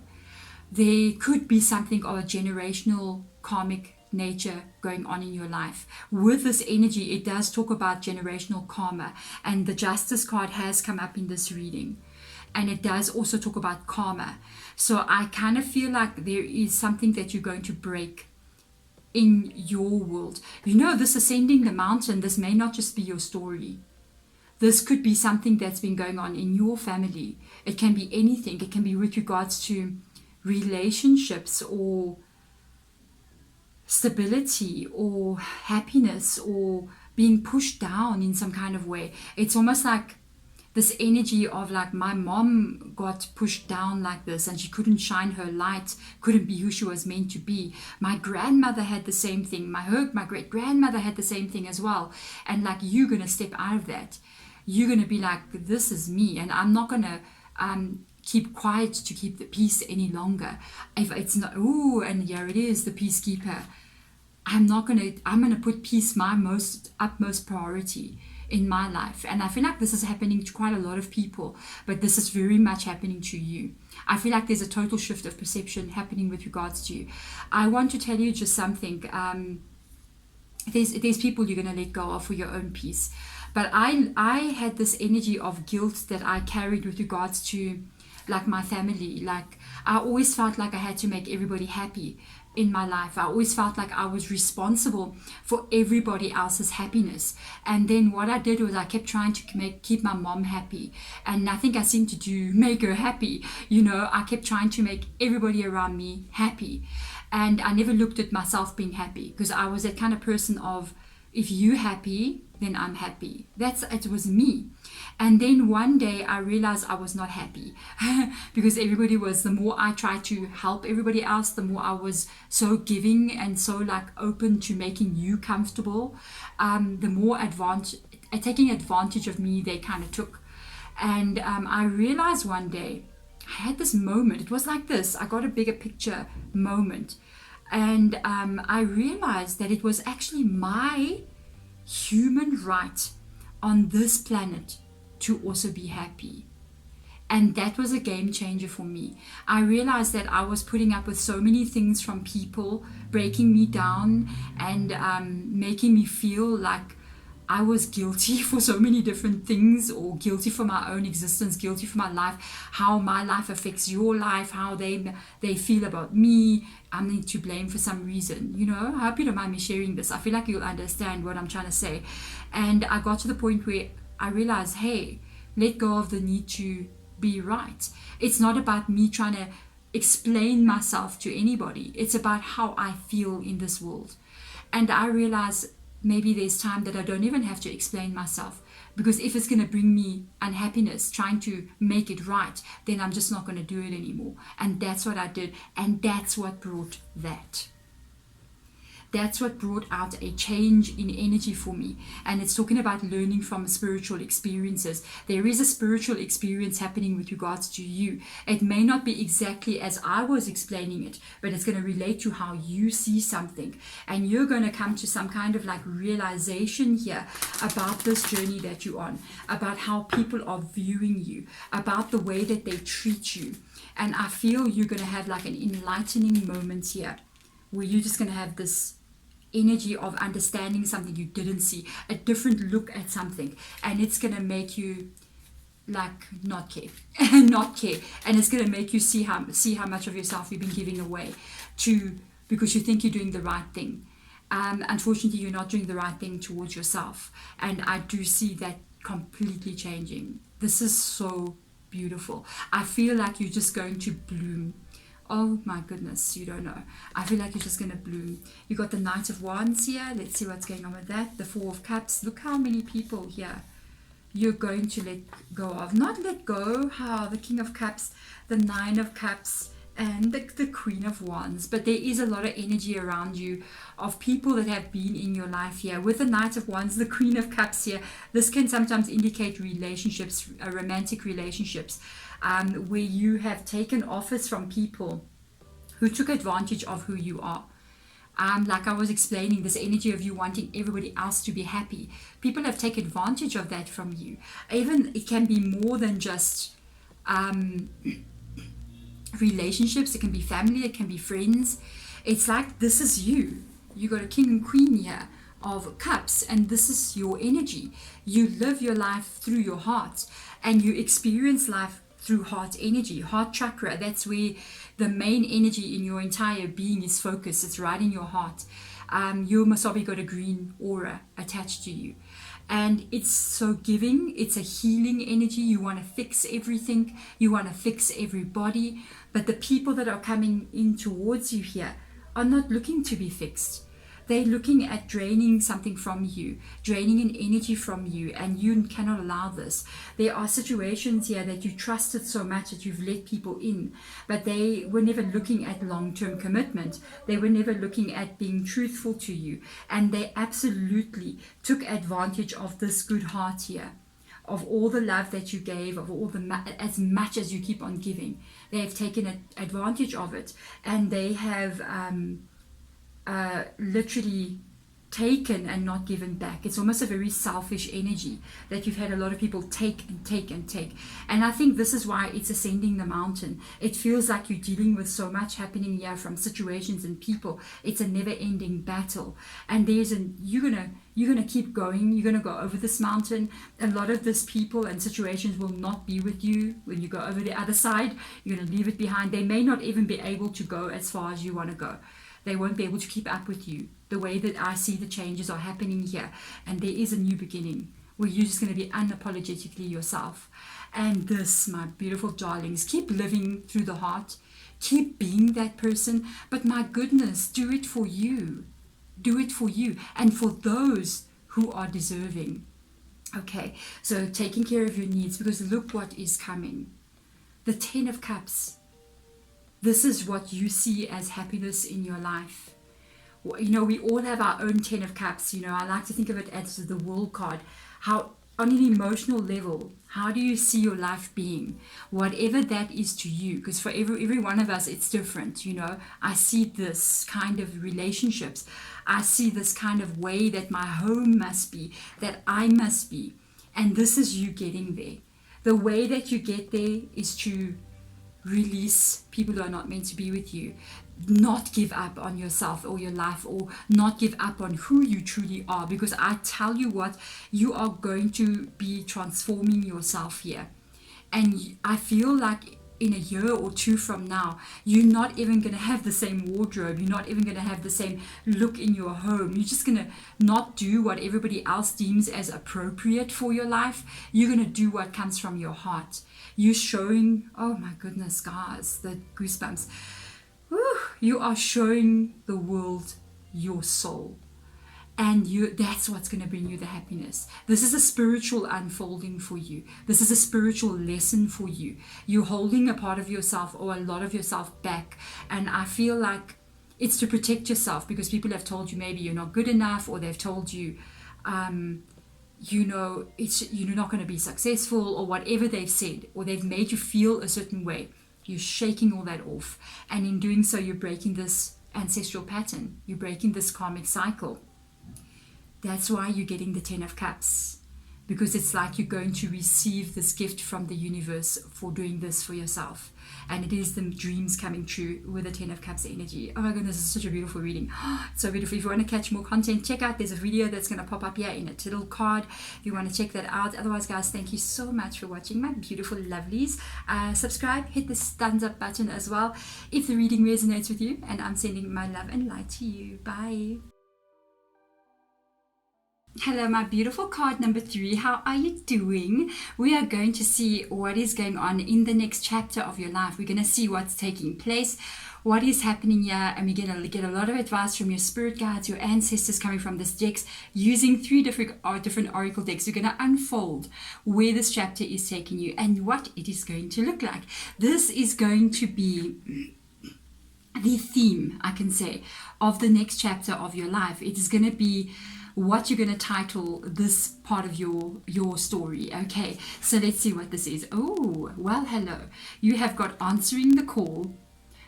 There could be something of a generational karmic nature going on in your life. With this energy, it does talk about generational karma. And the Justice card has come up in this reading. And it does also talk about karma. So I kind of feel like there is something that you're going to break in your world. You know, this ascending the mountain, this may not just be your story. This could be something that's been going on in your family. It can be anything. It can be with regards to relationships or stability or happiness or being pushed down in some kind of way. It's almost like this energy of like, my mom got pushed down like this and she couldn't shine her light, couldn't be who she was meant to be. My grandmother had the same thing. My great grandmother had the same thing as well. And like, you're going to step out of that. You're going to be like, this is me. And I'm not going to keep quiet to keep the peace any longer. If it's not, ooh, and here it is, the Peacekeeper. I'm going to put peace my utmost priority in my life. And I feel like this is happening to quite a lot of people, but this is very much happening to you. I feel like there's a total shift of perception happening with regards to you. I want to tell you just something. There's people you're going to let go of for your own peace. But I had this energy of guilt that I carried with regards to like my family. Like I always felt like I had to make everybody happy in my life. I always felt like I was responsible for everybody else's happiness. And then what I did was I kept trying to keep my mom happy, and nothing I seemed to do make her happy. You know, I kept trying to make everybody around me happy, and I never looked at myself being happy, because I was that kind of person of, if you're happy, then I'm happy. It was me. And then one day I realized I was not happy because everybody was, the more I tried to help everybody else, the more I was so giving and so like open to making you comfortable, the more taking advantage of me they kind of took. And I realized one day I had this moment. It was like this. I got a bigger picture moment. And I realized that it was actually my human right on this planet to also be happy. And that was a game changer for me. I realized that I was putting up with so many things from people, breaking me down and making me feel like I was guilty for so many different things, or guilty for my own existence, guilty for my life, how my life affects your life, how they feel about me. I'm to blame for some reason. I hope you don't mind me sharing this. I feel like you'll understand what I'm trying to say. And I got to the point where I realized, hey, let go of the need to be right. It's not about me trying to explain myself to anybody. It's about how I feel in this world. And I realize maybe there's time that I don't even have to explain myself, because if it's going to bring me unhappiness trying to make it right, then I'm just not going to do it anymore. And that's what I did, and that's what brought that. That's what brought out a change in energy for me. And it's talking about learning from spiritual experiences. There is a spiritual experience happening with regards to you. It may not be exactly as I was explaining it, but it's going to relate to how you see something. And you're going to come to some kind of like realization here about this journey that you're on, about how people are viewing you, about the way that they treat you. And I feel you're going to have like an enlightening moment here, where you're just going to have this energy of understanding something you didn't see, a different look at something, and it's going to make you like not care not care, and it's going to make you see how much of yourself you've been giving away to, because you think you're doing the right thing. Unfortunately, you're not doing the right thing towards yourself, and I do see that completely changing. This is so beautiful. I feel like you're just going to bloom. Oh my goodness, you don't know. I feel like you're just going to bloom. You got the Knight of Wands here. Let's see what's going on with that. The Four of Cups. Look how many people here you're going to let go of. Not let go. How? The King of Cups, the Nine of Cups, and the Queen of Wands. But there is a lot of energy around you of people that have been in your life here. With the Knight of Wands, the Queen of Cups here, this can sometimes indicate relationships, romantic relationships, where you have taken offers from people who took advantage of who you are. Like I was explaining, this energy of you wanting everybody else to be happy. People have taken advantage of that from you. Even it can be more than just relationships. It can be family, it can be friends. It's like, this is you. You got a King and Queen here of Cups, and this is your energy. You live your life through your heart, and you experience life through heart energy, heart chakra. That's where the main energy in your entire being is focused. It's right in your heart. Your Masabi got a green aura attached to you, and it's so giving. It's a healing energy. You want to fix everything, you want to fix everybody, but the people that are coming in towards you here are not looking to be fixed. They're looking at draining something from you, draining an energy from you, and you cannot allow this. There are situations here that you trusted so much that you've let people in, but they were never looking at long-term commitment. They were never looking at being truthful to you, and they absolutely took advantage of this good heart here, of all the love that you gave, of all the as much as you keep on giving. They have taken advantage of it, and they have literally taken and not given back. It's almost a very selfish energy that you've had a lot of people take and take and take. And I think this is why it's ascending the mountain. It feels like you're dealing with so much happening here from situations and people. It's a never-ending battle. And you're gonna keep going. You're gonna go over this mountain. A lot of this people and situations will not be with you when you go over the other side. You're gonna leave it behind. They may not even be able to go as far as you want to go. They won't be able to keep up with you. The way that I see the changes are happening here. And there is a new beginning where you're just going to be unapologetically yourself. And this, my beautiful darlings, keep living through the heart. Keep being that person. But my goodness, do it for you. Do it for you and for those who are deserving. Okay, so taking care of your needs, because look what is coming. The 10 of Cups. This is what you see as happiness in your life. You know, we all have our own 10 of Cups. You know, I like to think of it as the World card. How on an emotional level, how do you see your life being? Whatever that is to you, because for every one of us, it's different. I see this kind of relationships. I see this kind of way that my home must be, that I must be. And this is you getting there. The way that you get there is to release people who are not meant to be with you, not give up on yourself or your life, or not give up on who you truly are, because I tell you what, you are going to be transforming yourself here. And I feel like in a year or two from now, you're not even going to have the same wardrobe, you're not even going to have the same look in your home, you're just going to not do what everybody else deems as appropriate for your life. You're going to do what comes from your heart. You're showing, oh my goodness, guys, the goosebumps. Whew, you are showing the world your soul. And that's what's going to bring you the happiness. This is a spiritual unfolding for you. This is a spiritual lesson for you. You're holding a part of yourself or a lot of yourself back. And I feel like it's to protect yourself, because people have told you maybe you're not good enough, or they've told you, you're not going to be successful, or whatever they've said, or they've made you feel a certain way. You're shaking all that off. And in doing so, you're breaking this ancestral pattern. You're breaking this karmic cycle. That's why you're getting the 10 of Cups, because it's like you're going to receive this gift from the universe for doing this for yourself. And it is the dreams coming true with the 10 of Cups energy. Oh my goodness, this is such a beautiful reading. It's so beautiful. If you want to catch more content, check out, there's a video that's going to pop up here in a little card if you want to check that out. Otherwise, guys, thank you so much for watching, my beautiful lovelies. Subscribe, hit this thumbs up button as well if the reading resonates with you, and I'm sending my love and light to you. Bye. Hello, my beautiful card number 3. How are you doing? We are going to see what is going on in the next chapter of your life. We're going to see what's taking place, what is happening here, and we're going to get a lot of advice from your spirit guides, your ancestors coming from this decks, using 3 different oracle decks. We're going to unfold where this chapter is taking you and what it is going to look like. This is going to be the theme, I can say, of the next chapter of your life. It is going to be what you're going to title this part of your story. Okay, so let's see what this is. Oh, well, hello. You have got answering the call.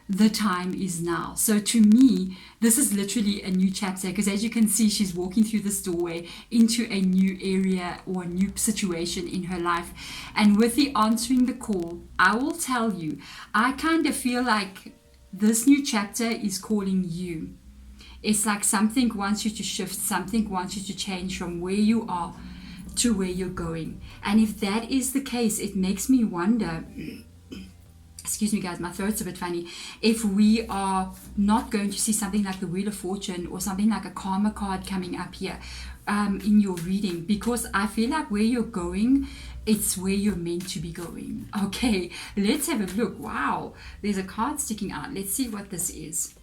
The time is now. So to me, this is literally a new chapter, because as you can see, she's walking through this doorway into a new area or a new situation in her life. And with the answering the call, I will tell you, I kind of feel like this new chapter is calling you. It's like something wants you to shift, something wants you to change from where you are to where you're going. And if that is the case, it makes me wonder, excuse me guys, my throat's a bit funny, if we are not going to see something like the Wheel of Fortune or something like a karma card coming up here in your reading, because I feel like where you're going, it's where you're meant to be going. Okay, let's have a look. Wow, there's a card sticking out. Let's see what this is.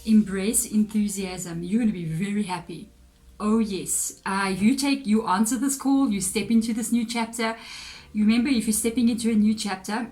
Embrace enthusiasm. You're going to be very happy. Oh yes, you answer this call, you step into this new chapter. You remember, if you're stepping into a new chapter,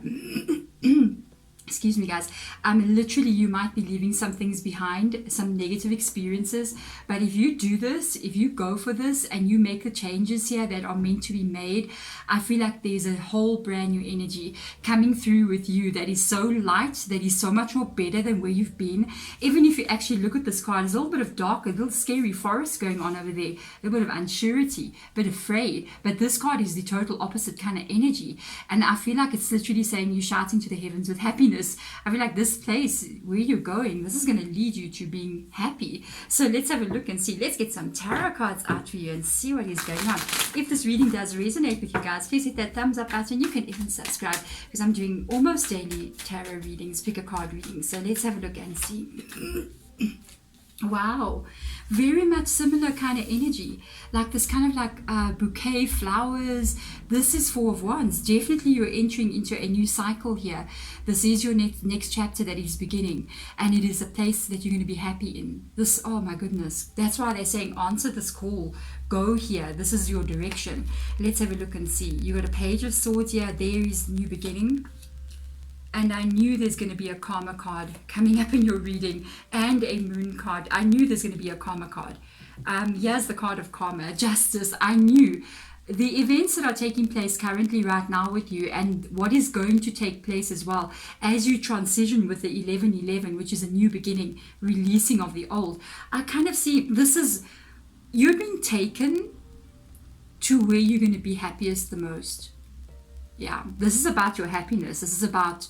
excuse me guys, literally you might be leaving some things behind, some negative experiences, but if you do this, if you go for this and you make the changes here that are meant to be made, I feel like there's a whole brand new energy coming through with you that is so light, that is so much more better than where you've been. Even if you actually look at this card, there's a little bit of dark, a little scary forest going on over there, a little bit of unsurety, a bit afraid, but this card is the total opposite kind of energy, and I feel like it's literally saying you're shouting to the heavens with happiness. I feel like this place where you're going, this is going to lead you to being happy. So let's have a look and see. Let's get some tarot cards out for you and see what is going on. If this reading does resonate with you guys, please hit that thumbs up button. You can even subscribe, because I'm doing almost daily tarot readings, pick a card readings. So let's have a look and see. Wow, very much similar kind of energy, like this kind of like bouquet, flowers. This is Four of Wands. Definitely you're entering into a new cycle here. This is your next chapter that is beginning, and it is a place that you're going to be happy in. This, oh my goodness, that's why they're saying answer this call, go here, this is your direction. Let's have a look and see. You got a Page of Swords here. There is new beginning. And I knew there's going to be a karma card coming up in your reading, and a moon card. I knew there's going to be a karma card. Here's the card of karma, justice. I knew the events that are taking place currently right now with you, and what is going to take place as well as you transition with the 1111, which is a new beginning, releasing of the old. I kind of see this is you're being taken to where you're going to be happiest the most. Yeah, this is about your happiness. This is about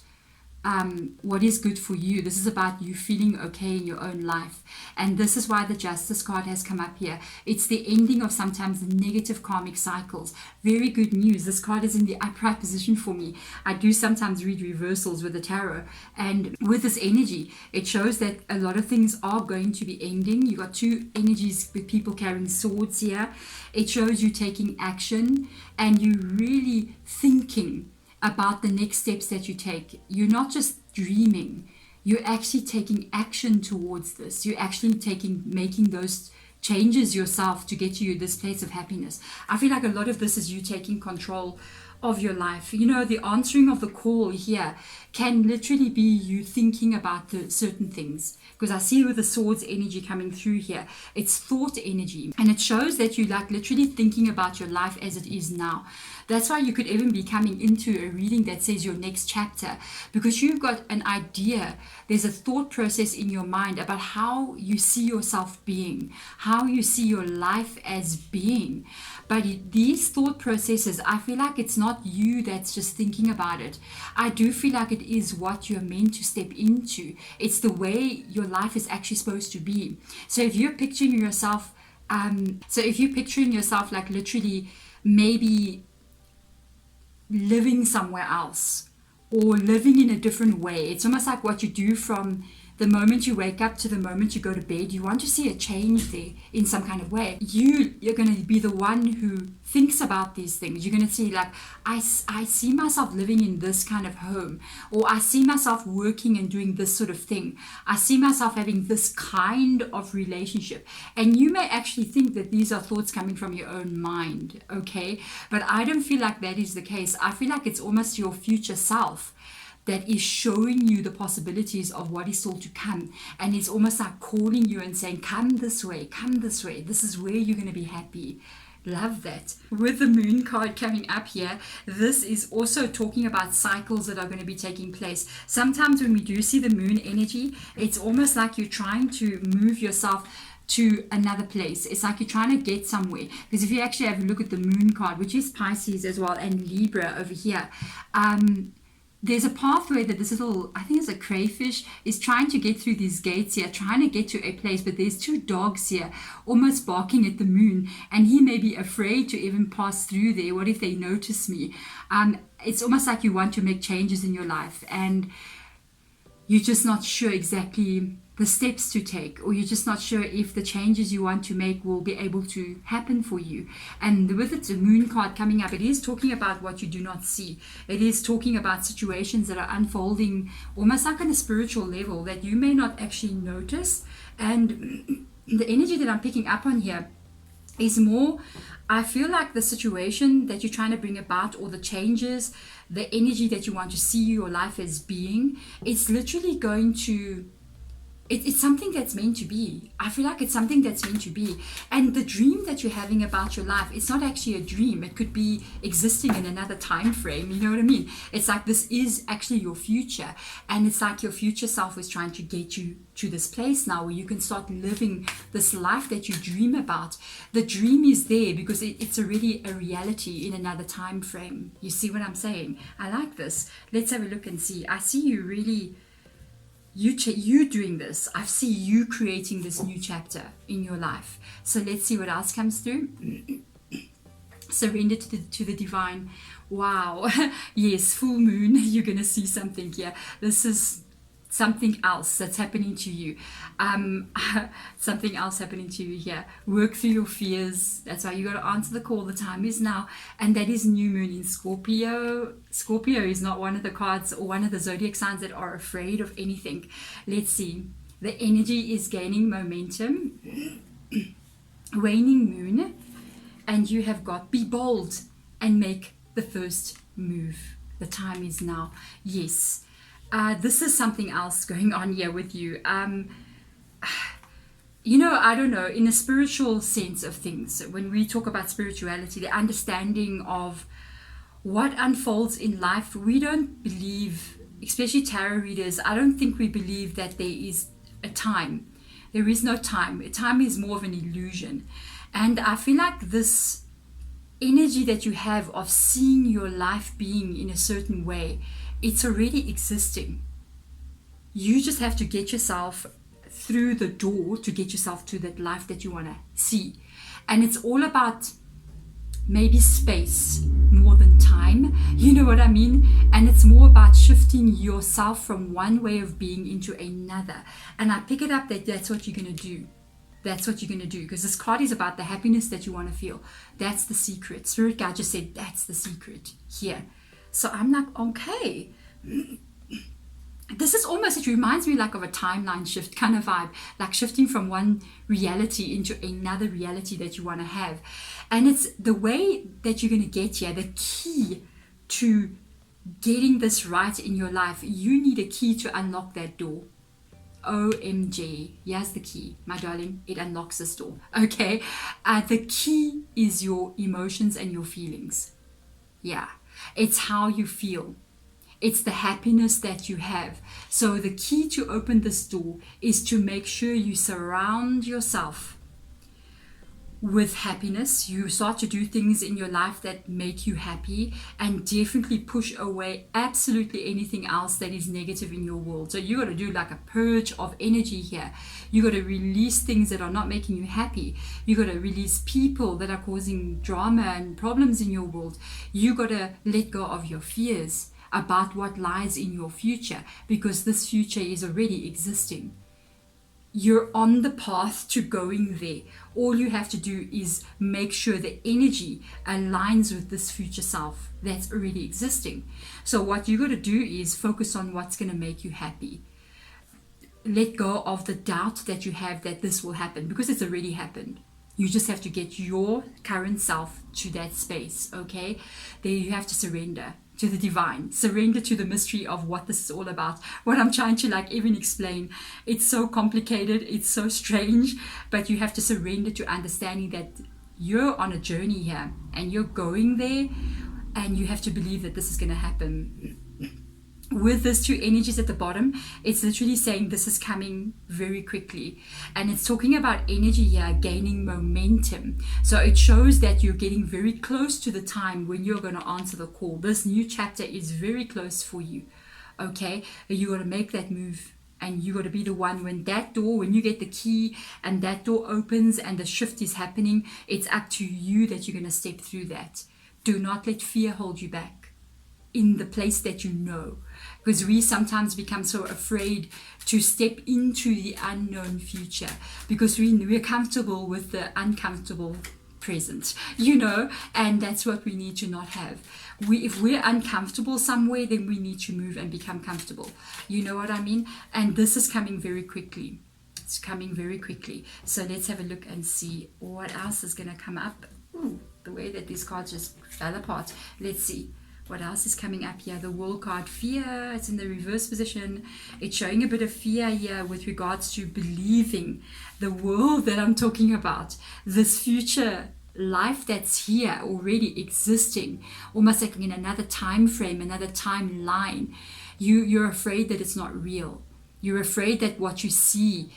what is good for you. This is about you feeling okay in your own life. And this is why the Justice card has come up here. It's the ending of sometimes the negative karmic cycles. Very good news. This card is in the upright position for me. I do sometimes read reversals with the tarot. And with this energy, it shows that a lot of things are going to be ending. You got two energies with people carrying swords here. It shows you taking action and you really thinking about the next steps that you take. You're not just dreaming, you're actually taking action towards this. You're actually making those changes yourself to get you this place of happiness. I feel like a lot of this is you taking control of your life. You know, the answering of the call here can literally be you thinking about the certain things, because I see with the swords energy coming through here, it's thought energy, and it shows that you like literally thinking about your life as it is now. That's why you could even be coming into a reading that says your next chapter, because you've got an idea. There's a thought process in your mind about how you see yourself being, how you see your life as being. But these thought processes, I feel like it's not you that's just thinking about it. I do feel like it is what you're meant to step into. It's the way your life is actually supposed to be. So if you're picturing yourself, like literally maybe living somewhere else or living in a different way, it's almost like what you do from the moment you wake up to the moment you go to bed. You want to see a change there in some kind of way. You're going to be the one who thinks about these things. You're going to see like, I see myself living in this kind of home, or I see myself working and doing this sort of thing. I see myself having this kind of relationship. And you may actually think that these are thoughts coming from your own mind, okay? But I don't feel like that is the case. I feel like it's almost your future self that is showing you the possibilities of what is still to come. And it's almost like calling you and saying, come this way, this is where you're going to be happy. Love that. With the moon card coming up here, this is also talking about cycles that are going to be taking place. Sometimes when we do see the moon energy, it's almost like you're trying to move yourself to another place. It's like you're trying to get somewhere. Because if you actually have a look at the moon card, which is Pisces as well, and Libra over here, there's a pathway that this little, I think it's a crayfish, is trying to get through these gates here, trying to get to a place, but there's two dogs here almost barking at the moon, and he may be afraid to even pass through there. What if they notice me? It's almost like you want to make changes in your life and you're just not sure exactly the steps to take, or you're just not sure if the changes you want to make will be able to happen for you. And with the moon card coming up, it is talking about what you do not see. It is talking about situations that are unfolding almost like on a spiritual level that you may not actually notice. And the energy that I'm picking up on here is more, I feel like the situation that you're trying to bring about, or the changes, the energy that you want to see your life as being, it's literally going to, it's something that's meant to be. I feel like it's something that's meant to be. And the dream that you're having about your life, it's not actually a dream. It could be existing in another time frame. You know what I mean? It's like this is actually your future. And it's like your future self is trying to get you to this place now where you can start living this life that you dream about. The dream is there because it's already a reality in another time frame. You see what I'm saying? I like this. Let's have a look and see. I see you really... You doing this. I see you creating this new chapter in your life. So let's see what else comes through. Surrender to the divine. Wow. Yes, full moon. You're going to see something here. This is something else that's happening to you. Something else happening to you here. Work through your fears. That's why you got to answer the call. The time is now. And that is new moon in Scorpio. Scorpio is not one of the cards or one of the zodiac signs that are afraid of anything. Let's see. The energy is gaining momentum. Waning moon. And you have got, be bold and make the first move. The time is now. Yes. This is something else going on here with you. I don't know, in a spiritual sense of things, when we talk about spirituality, the understanding of what unfolds in life, we don't believe, especially tarot readers, I don't think we believe that there is a time. There is no time. Time is more of an illusion. And I feel like this energy that you have of seeing your life being in a certain way, it's already existing. You just have to get yourself through the door to get yourself to that life that you want to see. And it's all about maybe space more than time, you know what I mean? And it's more about shifting yourself from one way of being into another. And I pick it up that that's what you're going to do. That's what you're going to do, because this card is about the happiness that you want to feel. That's the secret. Spirit guide just said that's the secret here. So I'm like, okay. This is almost, it reminds me like of a timeline shift kind of vibe, like shifting from one reality into another reality that you want to have. And it's the way that you're going to get here, the key to getting this right in your life. You need a key to unlock that door. OMG, here's the key, my darling, it unlocks this door, okay? The key is your emotions and your feelings. Yeah, it's how you feel. It's the happiness that you have. So the key to open this door is to make sure you surround yourself with happiness. You start to do things in your life that make you happy, and definitely push away absolutely anything else that is negative in your world. So you got to do like a purge of energy here. You got to release things that are not making you happy. You got to release people that are causing drama and problems in your world. You got to let go of your fears about what lies in your future, because this future is already existing. You're on the path to going there. All you have to do is make sure the energy aligns with this future self that's already existing. So what you got to do is focus on what's going to make you happy. Let go of the doubt that you have that this will happen, because it's already happened. You just have to get your current self to that space, okay? There you have to surrender to the divine, surrender to the mystery of what this is all about. What I'm trying to like even explain, it's so complicated, it's so strange, but you have to surrender to understanding that you're on a journey here and you're going there, and you have to believe that this is going to happen. With these two energies at the bottom, it's literally saying this is coming very quickly, and it's talking about energy here gaining momentum. So it shows that you're getting very close to the time when you're going to answer the call. This new chapter is very close for you, okay? You got to make that move, and you got to be the one when that door, when you get the key and that door opens and the shift is happening, it's up to you that you're going to step through that. Do not let fear hold you back in the place that you know, because we sometimes become so afraid to step into the unknown future because we're comfortable with the uncomfortable present, and that's what we need to not have. If we're uncomfortable somewhere, then we need to move and become comfortable. You know what I mean? And this is coming very quickly. It's coming very quickly. So let's have a look and see what else is going to come up. Ooh, the way that these cards just fell apart. Let's see. What else is coming up here? The World card, fear. It's in the reverse position. It's showing a bit of fear here with regards to believing the world that I'm talking about. This future life that's here already existing, almost like in another time frame, another timeline. You're afraid that it's not real. You're afraid that what you see,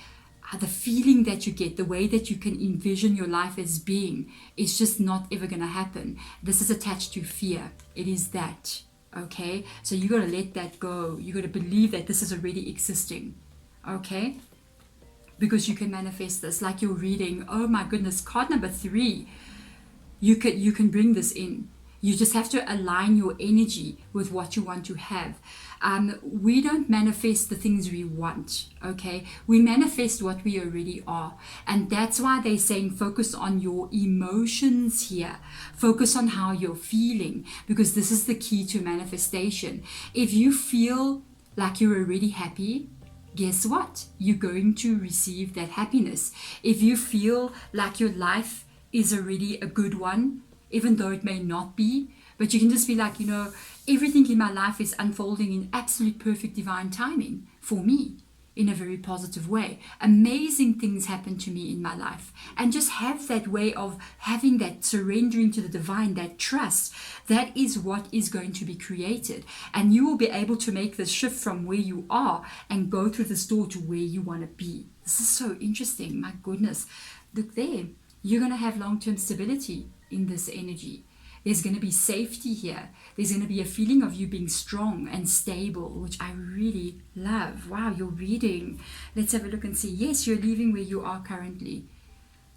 the feeling that you get, the way that you can envision your life as being, is just not ever going to happen. This is attached to fear. It is that, okay? So you got to let that go. You got to believe that this is already existing, okay? Because you can manifest this. Like you're reading, oh my goodness, card number 3. You can bring this in. You just have to align your energy with what you want to have. We don't manifest the things we want, okay? We manifest what we already are. And that's why they're saying focus on your emotions here. Focus on how you're feeling, because this is the key to manifestation. If you feel like you're already happy, guess what? You're going to receive that happiness. If you feel like your life is already a good one, even though it may not be, but you can just be like, everything in my life is unfolding in absolute perfect divine timing for me. in a very positive way. Amazing things happen to me in my life. And just have that way of having that surrendering to the divine, that trust, that is what is going to be created. And you will be able to make the shift from where you are and go through this door to where you want to be. This is so interesting. My goodness. Look there. You're going to have long-term stability in this energy. There's going to be safety here. There's going to be a feeling of you being strong and stable, which I really love. Wow, you're reading. Let's have a look and see. Yes, you're leaving where you are currently.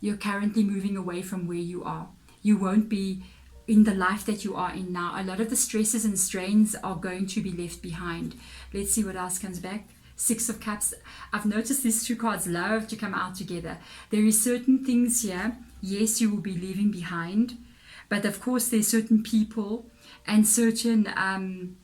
You're currently moving away from where you are. You won't be in the life that you are in now. A lot of the stresses and strains are going to be left behind. Let's see what else comes back. Six of Cups. I've noticed these two cards love to come out together. There is certain things here. Yes, you will be leaving behind. But of course, there's certain people and certain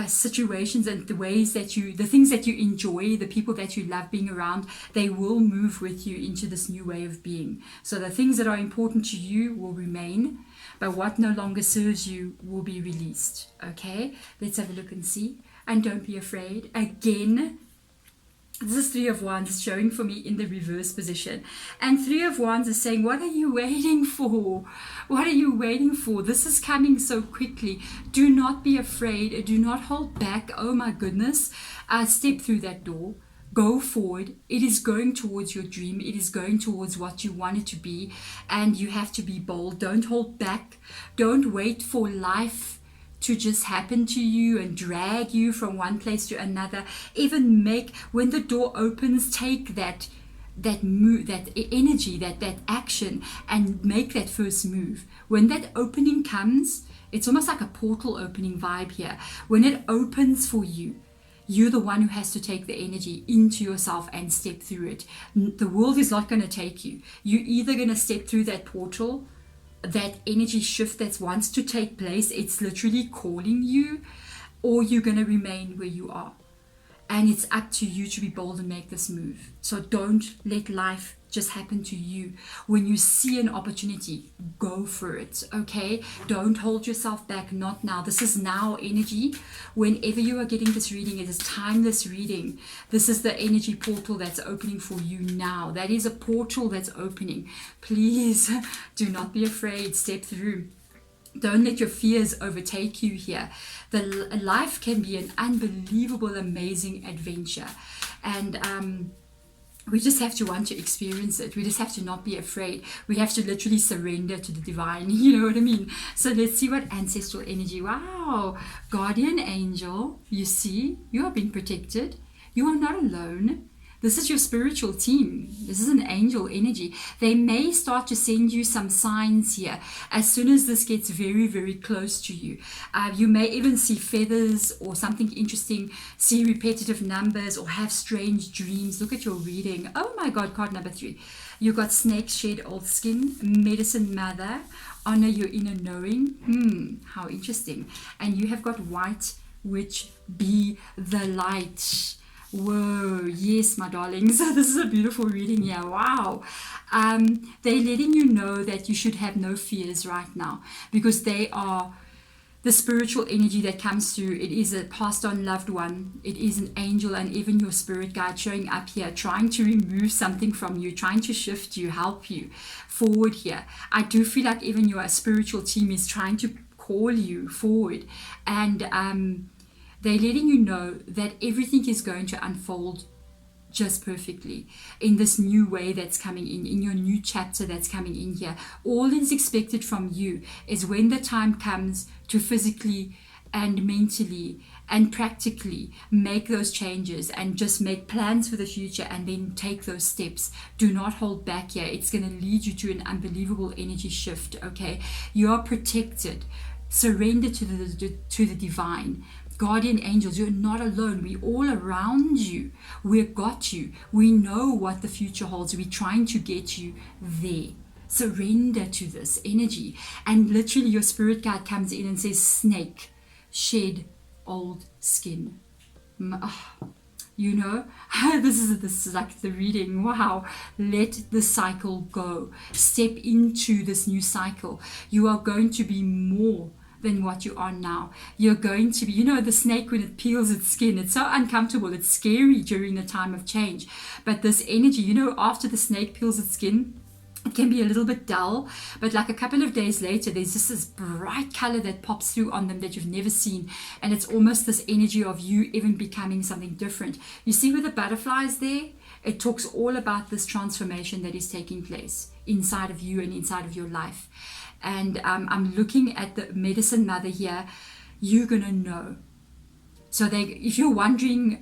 situations and the ways that the things that you enjoy, the people that you love being around, they will move with you into this new way of being. So the things that are important to you will remain, but what no longer serves you will be released. Okay, let's have a look and see. And don't be afraid. Again, this is Three of Wands showing for me in the reverse position. And Three of Wands is saying, what are you waiting for? What are you waiting for? This is coming so quickly. Do not be afraid. Do not hold back. Oh my goodness. Step through that door. Go forward. It is going towards your dream. It is going towards what you want it to be. And you have to be bold. Don't hold back. Don't wait for life to just happen to you and drag you from one place to another. Even when the door opens, take that move, that energy, that action, and make that first move. When that opening comes, it's almost like a portal opening vibe here. When it opens for you, you're the one who has to take the energy into yourself and step through it. The world is not going to take you. You're either going to step through that portal, that energy shift that wants to take place, it's literally calling you, or you're going to remain where you are. And it's up to you to be bold and make this move. So don't let life just happen to you. When you see an opportunity, go for it, okay? Don't hold yourself back, not now. This is now energy. Whenever you are getting this reading, it is timeless reading. This is the energy portal that's opening for you now. That is a portal that's opening. Please do not be afraid. Step through. Don't let your fears overtake you here. The life can be an unbelievable, amazing adventure. And we just have to want to experience it. We just have to not be afraid. We have to literally surrender to the divine. You know what I mean? So let's see what ancestral energy. Wow. Guardian angel. You see, you are being protected. You are not alone. This is your spiritual team. This is an angel energy. They may start to send you some signs here as soon as this gets very, very close to you. You may even see feathers or something interesting, see repetitive numbers, or have strange dreams. Look at your reading. Oh my God, card number 3. You got snakes shed old skin, medicine mother, honor your inner knowing. How interesting. And you have got white witch, be the light. Whoa, yes, my darlings. This is a beautiful reading here. Wow. They're letting you know that you should have no fears right now, because they are the spiritual energy that comes through. It is a passed on loved one. It is an angel and even your spirit guide showing up here, trying to remove something from you, trying to shift you, help you forward here. I do feel like even your spiritual team is trying to call you forward. And they're letting you know that everything is going to unfold just perfectly in this new way that's coming in your new chapter that's coming in here. All is expected from you is when the time comes to physically and mentally and practically make those changes and just make plans for the future and then take those steps. Do not hold back here. It's going to lead you to an unbelievable energy shift, okay? You are protected. Surrender to the divine. Guardian angels, you're not alone. We're all around you. We've got you. We know what the future holds. We're trying to get you there. Surrender to this energy. And literally your spirit guide comes in and says, snake, shed old skin. You know, this is like the reading. Wow. Let the cycle go. Step into this new cycle. You are going to be more than what you are now. You're going to be, you know, the snake when it peels its skin, it's so uncomfortable, it's scary during the time of change. But this energy, you know, after the snake peels its skin, it can be a little bit dull, but like a couple of days later, there's just this bright color that pops through on them that you've never seen. And it's almost this energy of you even becoming something different. You see with the butterflies there, it talks all about this transformation that is taking place inside of you and inside of your life. And I'm looking at the medicine mother here. You're going to know. So if you're wondering,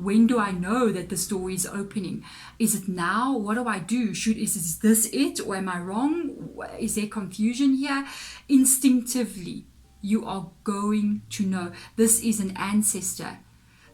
when do I know that the door is opening? Is it now? What do I do? Is this it? Or am I wrong? Is there confusion here? Instinctively, you are going to know. This is an ancestor.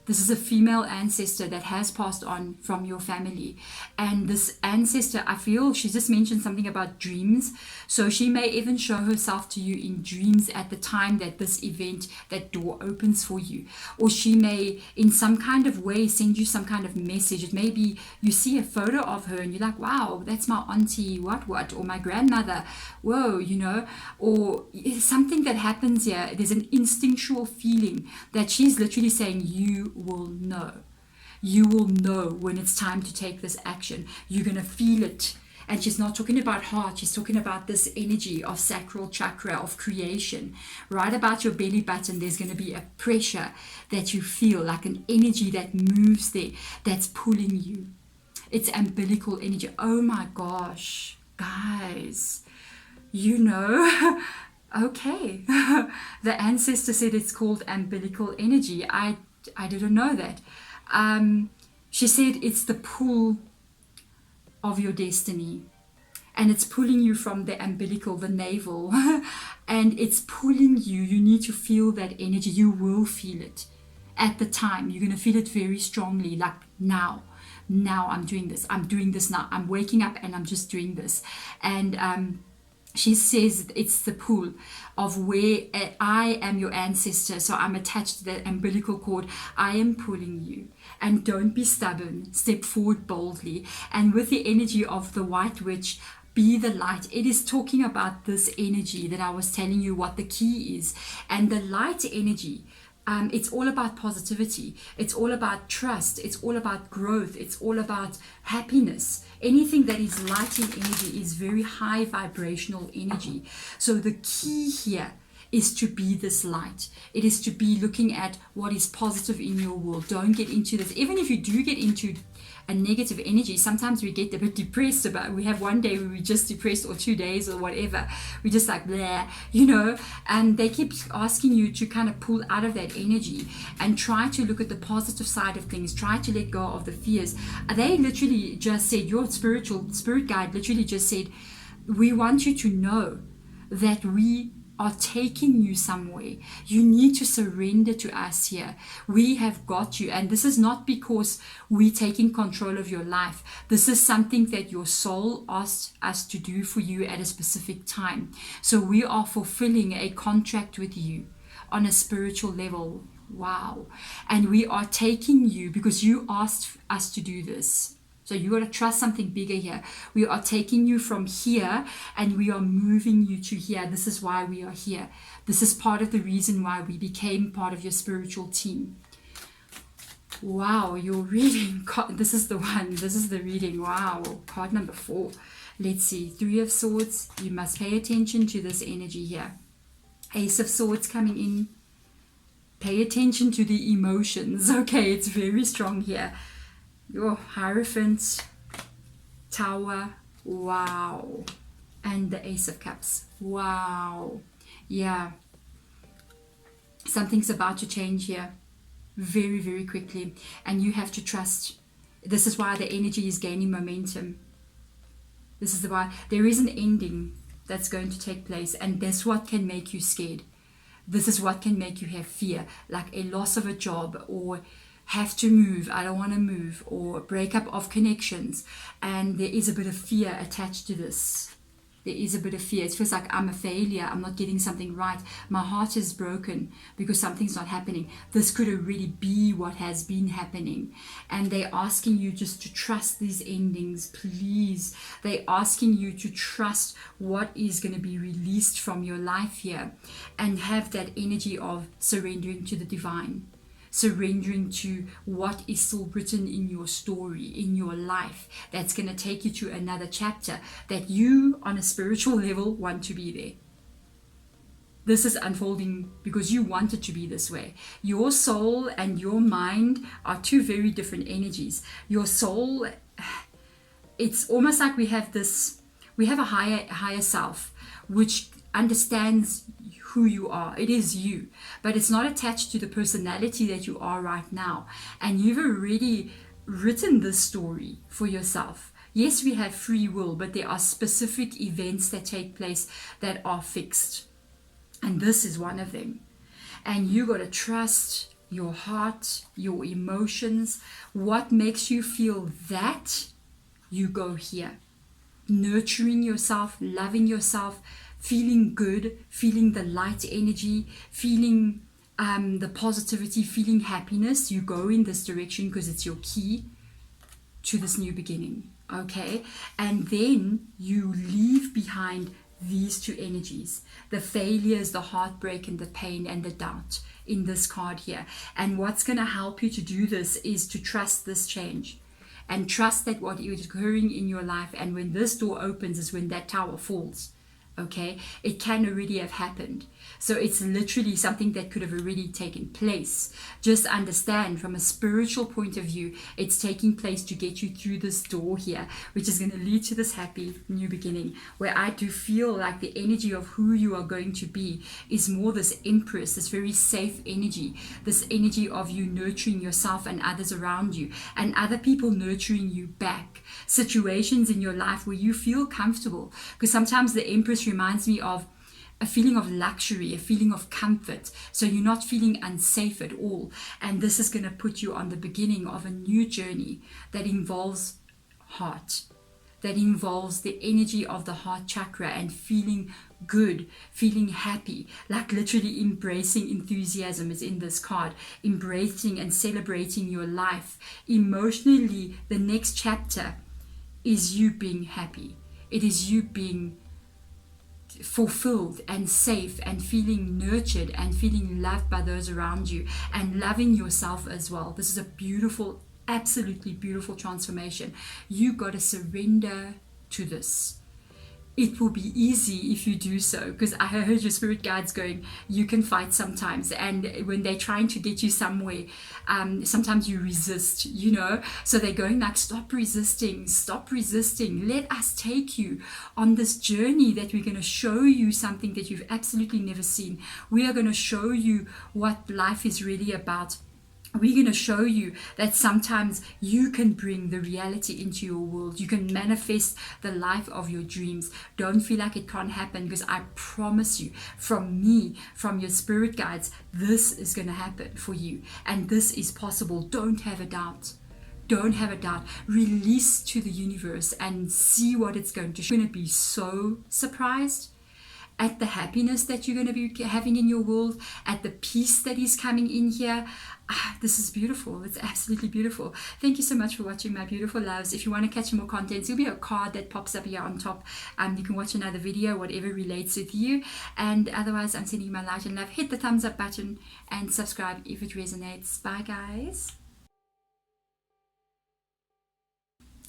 This is a female ancestor that has passed on from your family. And this ancestor, I feel she just mentioned something about dreams. So she may even show herself to you in dreams at the time that this event, that door opens for you. Or she may, in some kind of way, send you some kind of message. It may be you see a photo of her and you're like, wow, that's my auntie what, or my grandmother. Whoa, you know, or something that happens here. There's an instinctual feeling that she's literally saying, you will know. You will know when it's time to take this action. You're going to feel it. And she's not talking about heart. She's talking about this energy of sacral chakra, of creation. Right about your belly button, there's going to be a pressure that you feel, like an energy that moves there, that's pulling you. It's umbilical energy. Oh my gosh, guys, you know, okay. The ancestor said it's called umbilical energy. I didn't know that. She said it's the pull of your destiny, and it's pulling you from the umbilical, the navel, and it's pulling you. You need to feel that energy. You will feel it at the time. You're going to feel it very strongly, like now I'm doing this now. I'm waking up and I'm just doing this. And she says it's the pull of where I am your ancestor, so I'm attached to the umbilical cord. I am pulling you, and don't be stubborn. Step forward boldly. And with the energy of the white witch, be the light. It is talking about this energy that I was telling you what the key is. And the light energy, it's all about positivity. It's all about trust. It's all about growth. It's all about happiness. Anything that is light in energy is very high vibrational energy. So the key here is to be this light. It is to be looking at what is positive in your world. Don't get into this. Even if you do get into a negative energy, sometimes we get a bit depressed about, we have one day where we're just depressed, or 2 days or whatever, we just like blah, you know, and they keep asking you to kind of pull out of that energy and try to look at the positive side of things, try to let go of the fears. They literally just said, your spirit guide literally just said, we want you to know that we are taking you somewhere. You need to surrender to us here. We have got you. And this is not because we're taking control of your life. This is something that your soul asked us to do for you at a specific time. So we are fulfilling a contract with you on a spiritual level. Wow. And we are taking you because you asked us to do this. So you got to trust something bigger here. We are taking you from here and we are moving you to here. This is why we are here. This is part of the reason why we became part of your spiritual team. Wow, your reading. This is the one. This is the reading. Wow. Card number 4. Let's see. 3 of Swords. You must pay attention to this energy here. Ace of Swords coming in. Pay attention to the emotions. Okay, it's very strong here. Your Hierophant, Tower, wow, and the Ace of Cups, wow. Yeah, something's about to change here very, very quickly, and you have to trust. This is why the energy is gaining momentum. This is why there is an ending that's going to take place, and that's what can make you scared. This is what can make you have fear, like a loss of a job, or have to move, I don't want to move, or breakup of connections, and there is a bit of fear attached to this. There is a bit of fear. It feels like I'm a failure. I'm not getting something right. My heart is broken because something's not happening. This could really be what has been happening. And they're asking you just to trust these endings, please. They're asking you to trust what is going to be released from your life here, and have that energy of surrendering to the divine. Surrendering to what is still written in your story, in your life, that's going to take you to another chapter that you, on a spiritual level, want to be there. This is unfolding because you want it to be this way. Your soul and your mind are two very different energies. Your soul, it's almost like we have a higher self, which understands who you are. It is you, but it's not attached to the personality that you are right now. And you've already written this story for yourself. Yes, we have free will, but there are specific events that take place that are fixed. And this is one of them. And you got to trust your heart, your emotions. What makes you feel that? You go here. Nurturing yourself, loving yourself, feeling good, feeling the light energy, feeling the positivity, feeling happiness. You go in this direction because it's your key to this new beginning. Okay? And then you leave behind these two energies, the failures, the heartbreak, and the pain and the doubt in this card here. And what's going to help you to do this is to trust this change. And trust that what is occurring in your life, and when this door opens is when that tower falls. Okay, it can already have happened. So it's literally something that could have already taken place. Just understand from a spiritual point of view, it's taking place to get you through this door here, which is going to lead to this happy new beginning, where I do feel like the energy of who you are going to be is more this empress, this very safe energy, this energy of you nurturing yourself and others around you, and other people nurturing you back. Situations in your life where you feel comfortable, because sometimes the empress reminds me of a feeling of luxury, a feeling of comfort. So you're not feeling unsafe at all. And this is going to put you on the beginning of a new journey that involves heart, that involves the energy of the heart chakra and feeling good, feeling happy, like literally embracing enthusiasm is in this card, embracing and celebrating your life. Emotionally, the next chapter is you being happy. It is you being fulfilled and safe and feeling nurtured and feeling loved by those around you and loving yourself as well. This is a beautiful, absolutely beautiful transformation. You got to surrender to this. It will be easy if you do so, because I heard your spirit guides going, you can fight sometimes, and when they're trying to get you somewhere, sometimes you resist, so they're going like, stop resisting, let us take you on this journey that we're going to show you something that you've absolutely never seen. We are going to show you what life is really about. We're going to show you that sometimes you can bring the reality into your world. You can manifest the life of your dreams. Don't feel like it can't happen, because I promise you, from me, from your spirit guides, this is going to happen for you. And this is possible. Don't have a doubt. Don't have a doubt. Release to the universe and see what it's going to show. You're going to be so surprised at the happiness that you're going to be having in your world, at the peace that is coming in here. This is beautiful. It's absolutely beautiful. Thank you so much for watching, my beautiful loves. If you want to catch more content, there'll be a card that pops up here on top. You can watch another video, whatever relates with you. And otherwise, I'm sending you my light and love. Hit the thumbs up button and subscribe if it resonates. Bye, guys.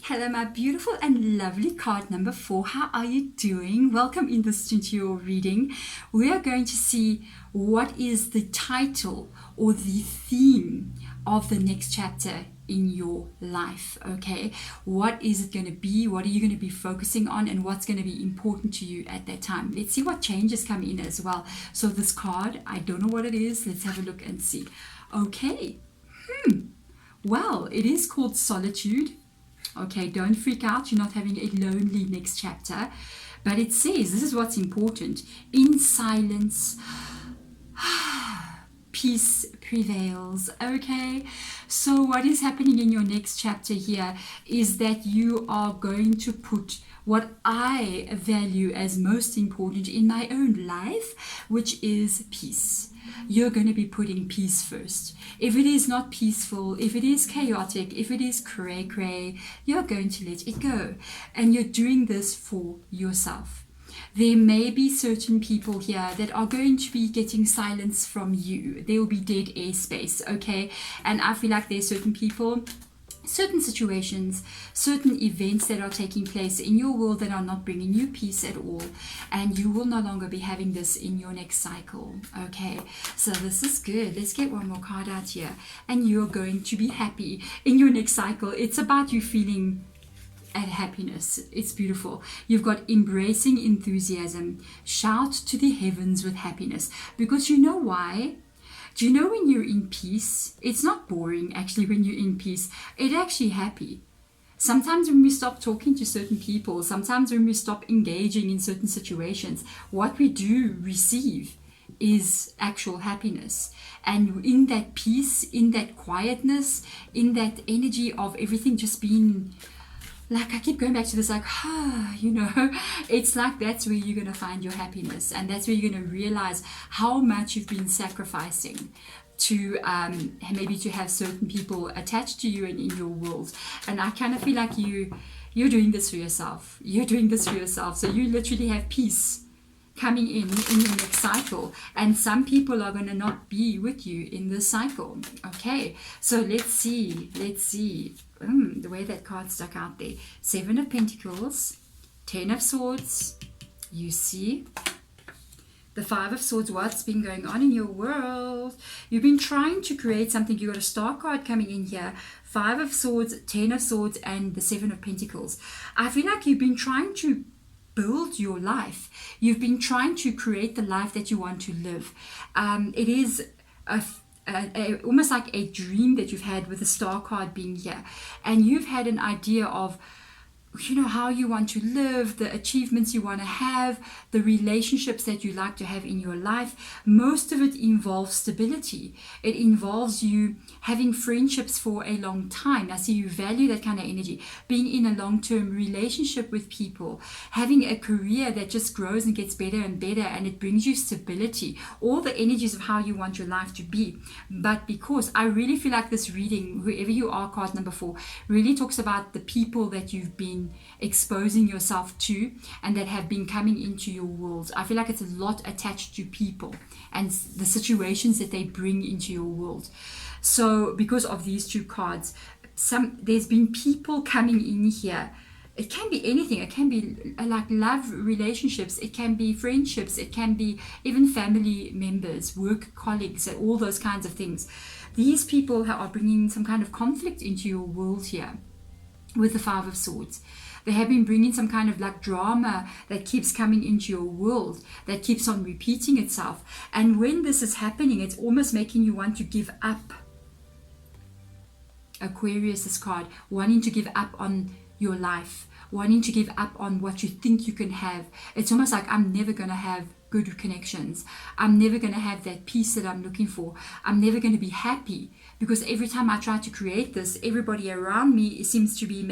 Hello, my beautiful and lovely card number 4. How are you doing? Welcome in this into your reading. We are going to see what is the title or the theme of the next chapter in your life. Okay, what is it going to be? What are you going to be focusing on, and what's going to be important to you at that time? Let's see what changes come in as well. So this card, I don't know what it is. Let's have a look and see. Okay, well, it is called solitude. Okay, don't freak out. You're not having a lonely next chapter. But it says, this is what's important. In silence, peace prevails. Okay, so what is happening in your next chapter here is that you are going to put what I value as most important in my own life, which is peace. You're going to be putting peace first. If it is not peaceful, if it is chaotic, if it is cray cray, you're going to let it go. And you're doing this for yourself. There may be certain people here that are going to be getting silence from you. There will be dead airspace, okay? And I feel like there's certain people, certain situations, certain events that are taking place in your world that are not bringing you peace at all, and you will no longer be having this in your next cycle. Okay, so this is good. Let's get one more card out here, and you're going to be happy in your next cycle. It's about you feeling at happiness. It's beautiful. You've got embracing enthusiasm. Shout to the heavens with happiness, because you know why? Do you know when you're in peace, it's not boring actually when you're in peace. It's actually happy. Sometimes when we stop talking to certain people, sometimes when we stop engaging in certain situations, what we do receive is actual happiness. And in that peace, in that quietness, in that energy of everything just being, like I keep going back to this, like, it's like that's where you're going to find your happiness. And that's where you're going to realize how much you've been sacrificing to maybe to have certain people attached to you and in your world. And I kind of feel like you're doing this for yourself. You're doing this for yourself. So you literally have peace coming in your next cycle, and some people are going to not be with you in this cycle. Okay, so let's see the way that card stuck out there. 7 of Pentacles, 10 of Swords, you see the 5 of Swords. What's been going on in your world? You've been trying to create something. You got a Star card coming in here, 5 of Swords, 10 of Swords, and the 7 of Pentacles. I feel like you've been trying to build your life. You've been trying to create the life that you want to live. It is almost like a dream that you've had with the Star card being here, and you've had an idea of how you want to live, the achievements you want to have, the relationships that you like to have in your life. Most of it involves stability. It involves you having friendships for a long time. I see you value that kind of energy. Being in a long-term relationship with people, having a career that just grows and gets better and better, and it brings you stability. All the energies of how you want your life to be. But because I really feel like this reading, whoever you are, card number 4, really talks about the people that you've been exposing yourself to and that have been coming into your world. I feel like it's a lot attached to people and the situations that they bring into your world. So because of these 2 cards, there's been people coming in here. It can be anything. It can be like love relationships. It can be friendships. It can be even family members, work colleagues, all those kinds of things. These people are bringing some kind of conflict into your world here. With the 5 of Swords, they have been bringing some kind of like drama that keeps coming into your world, that keeps on repeating itself. And when this is happening, it's almost making you want to give up. Aquarius, this card, wanting to give up on your life, wanting to give up on what you think you can have. It's almost like, I'm never going to have good connections. I'm never going to have that peace that I'm looking for. I'm never going to be happy, because every time I try to create this, everybody around me seems to be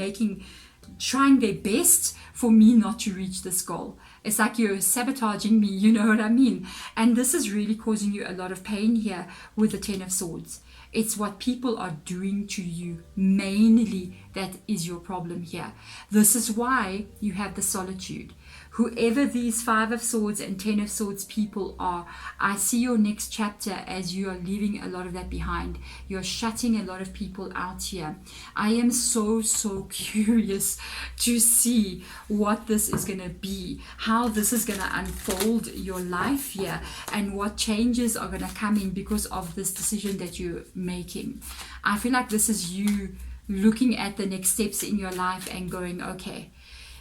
trying their best for me not to reach this goal. It's like you're sabotaging me, you know what I mean? And this is really causing you a lot of pain here with the 10 of Swords. It's what people are doing to you, mainly, that is your problem here. This is why you have the solitude. Whoever these 5 of Swords and 10 of Swords people are, I see your next chapter as you are leaving a lot of that behind. You're shutting a lot of people out here. I am so curious to see what this is going to be, how this is going to unfold your life here, and what changes are going to come in because of this decision that you're making. I feel like this is you looking at the next steps in your life and going, okay,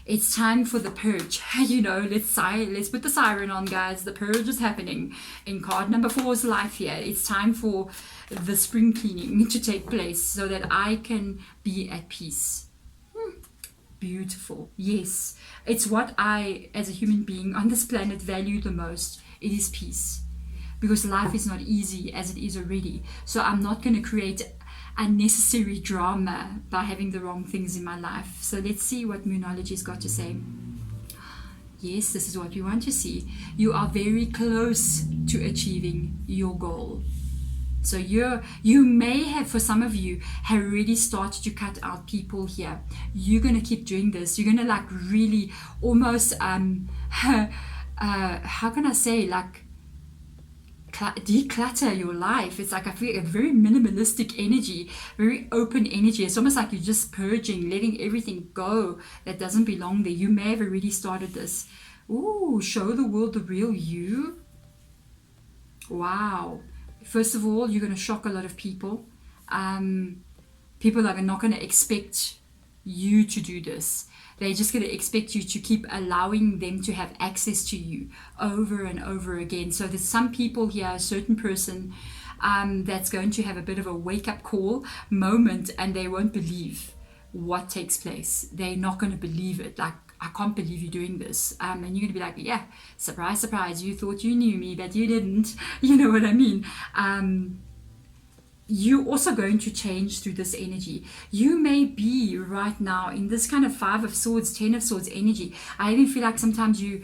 it's time for the purge. Let's put the siren on, guys. The purge is happening in card number 4's life here. It's time for the spring cleaning to take place so that I can be at peace. Beautiful. Yes, it's what I, as a human being on this planet, value the most. It is peace. because life is not easy as it is already. So I'm not going to create unnecessary drama by having the wrong things in my life. So let's see what Moonology's got to say. Yes, this is what we want to see. You are very close to achieving your goal. So you may have, for some of you, have already started to cut out people here. You're going to keep doing this. You're going to like really almost, how can I say, like declutter your life. It's like I feel a very minimalistic energy, very open energy. It's almost like you're just purging, letting everything go that doesn't belong there. You may have already started this. Ooh, show the world the real you. Wow. First of all, you're going to shock a lot of people. People are not going to expect you to do this. They're just going to expect you to keep allowing them to have access to you over and over again. So there's some people here, a certain person that's going to have a bit of a wake-up call moment, and they won't believe what takes place. They're not going to believe it. Like, I can't believe you're doing this. And you're going to be like, yeah, surprise, surprise. You thought you knew me, but you didn't. You know what I mean? You're also going to change through this energy. You may be right now in this kind of 5 of Swords, 10 of Swords energy. I even feel like sometimes you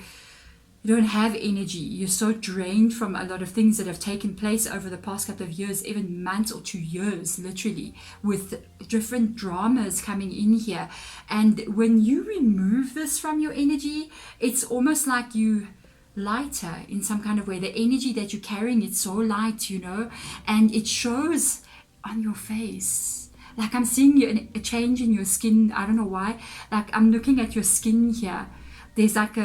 don't have energy. You're so drained from a lot of things that have taken place over the past couple of years, even months or 2 years, literally, with different dramas coming in here. And when you remove this from your energy, it's almost like you lighter in some kind of way. The energy that you're carrying, it's so light, you know, and it shows on your face. Like I'm seeing a change in your skin. I don't know why. Like I'm looking at your skin here. There's like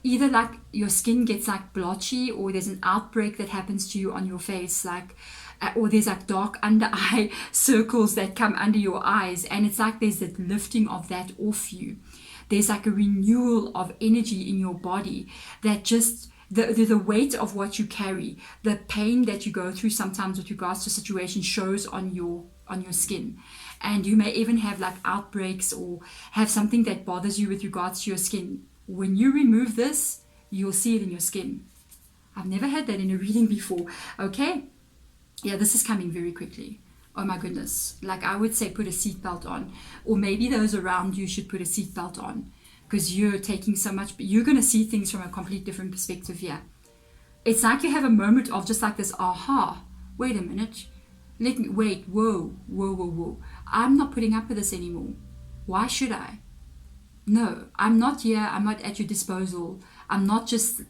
either like your skin gets like blotchy, or there's an outbreak that happens to you on your face, like or there's like dark under eye circles that come under your eyes, and it's like there's that lifting of that off you. There's like a renewal of energy in your body that just the weight of what you carry, the pain that you go through sometimes with regards to situation shows on your skin. And you may even have like outbreaks or have something that bothers you with regards to your skin. When you remove this, you'll see it in your skin. I've never had that in a reading before. Okay, yeah, this is coming very quickly. Oh my goodness. Like I would say put a seatbelt on, or maybe those around you should put a seatbelt on, because you're taking so much, you're going to see things from a completely different perspective here. It's like you have a moment of just like this, aha, wait a minute, whoa. I'm not putting up with this anymore. Why should I? No, I'm not here. I'm not at your disposal. I'm not just,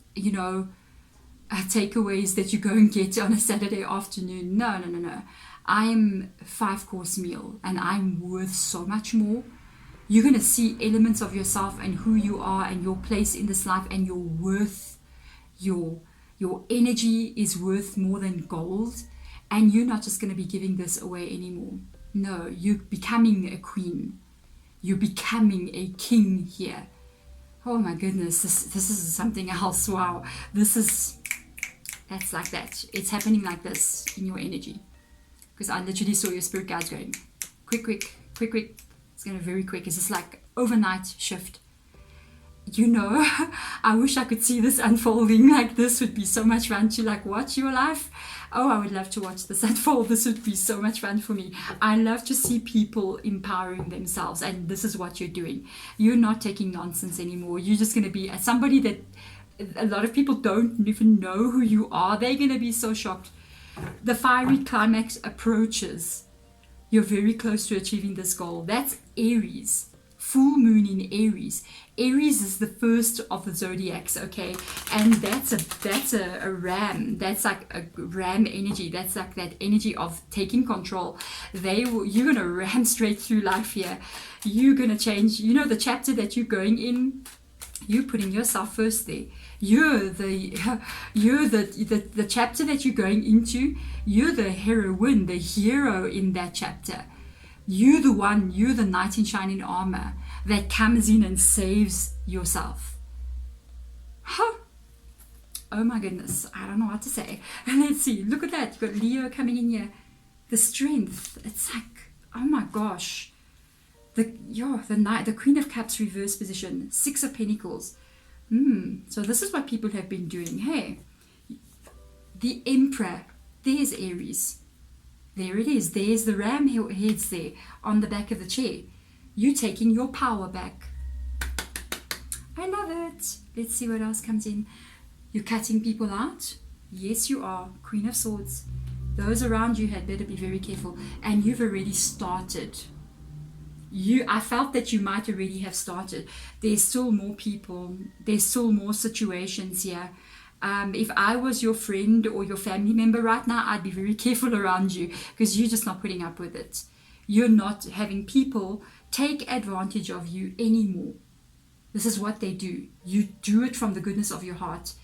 takeaways that you go and get on a Saturday afternoon. No. I'm a 5-course meal, and I'm worth so much more. You're going to see elements of yourself and who you are and your place in this life, and your worth, your energy is worth more than gold. And you're not just going to be giving this away anymore. No, you're becoming a queen. You're becoming a king here. Oh my goodness, this is something else. Wow, that's like that. It's happening like this in your energy. Because I literally saw your spirit guides going, quick. It's going to be very quick. It's just like overnight shift. I wish I could see this unfolding. Like this would be so much fun to like watch your life. Oh, I would love to watch this unfold. This would be so much fun for me. I love to see people empowering themselves, and this is what you're doing. You're not taking nonsense anymore. You're just going to be somebody that a lot of people don't even know who you are. They're going to be so shocked. The fiery climax approaches. You're very close to achieving this goal. That's Aries. Full moon in Aries. Aries is the first of the zodiacs, okay? And that's a ram. That's like a ram energy. That's like that energy of taking control. You're gonna ram straight through life here. You're gonna change. The chapter that you're going in, you're putting yourself first there. You're the chapter that you're going into. You're the heroine, the hero in that chapter. You're the one, you're the knight in shining armor that comes in and saves yourself. Oh my goodness, I don't know what to say. Let's see, look at that. You've got Leo coming in here. The strength, it's like, oh my gosh. The knight, the Queen of Cups reverse position, 6 of Pentacles. So this is what people have been doing. Hey, The Emperor. There's Aries. There it is. There's the ram heads there on the back of the chair. You taking your power back. I love it. Let's see what else comes in. You're cutting people out. Yes, you are. Queen of Swords. Those around you had better be very careful. And you've already started. I felt that you might already have started. There's still more people. There's still more situations here. If I was your friend or your family member right now, I'd be very careful around you because you're just not putting up with it. You're not having people take advantage of you anymore. This is what they do. You do it from the goodness of your heart,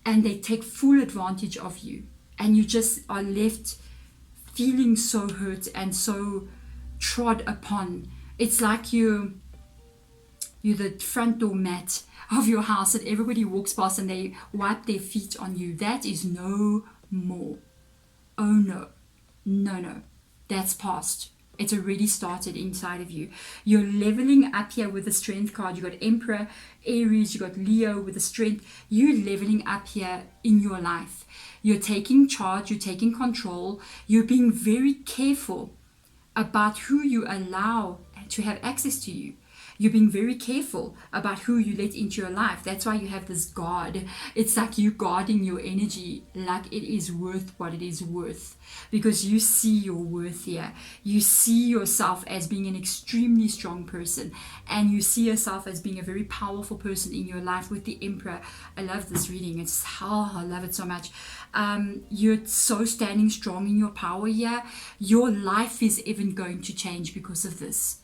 and they take full advantage of you, and you just are left feeling so hurt and so trod upon. It's like you're the front door mat of your house that everybody walks past and they wipe their feet on you. That is no more. Oh no. No. That's past. It's already started inside of you. You're leveling up here with the Strength card. You got Emperor, Aries, you got Leo with the Strength. You're leveling up here in your life. You're taking charge, you're taking control. You're being very careful about who you allow to have access to you. You're being very careful about who you let into your life. That's why you have this guard. It's like you guarding your energy like it is worth what it is worth. Because you see your worth here. You see yourself as being an extremely strong person. And you see yourself as being a very powerful person in your life with the Emperor. I love this reading. I love it so much. You're so standing strong in your power here. Your life is even going to change because of this.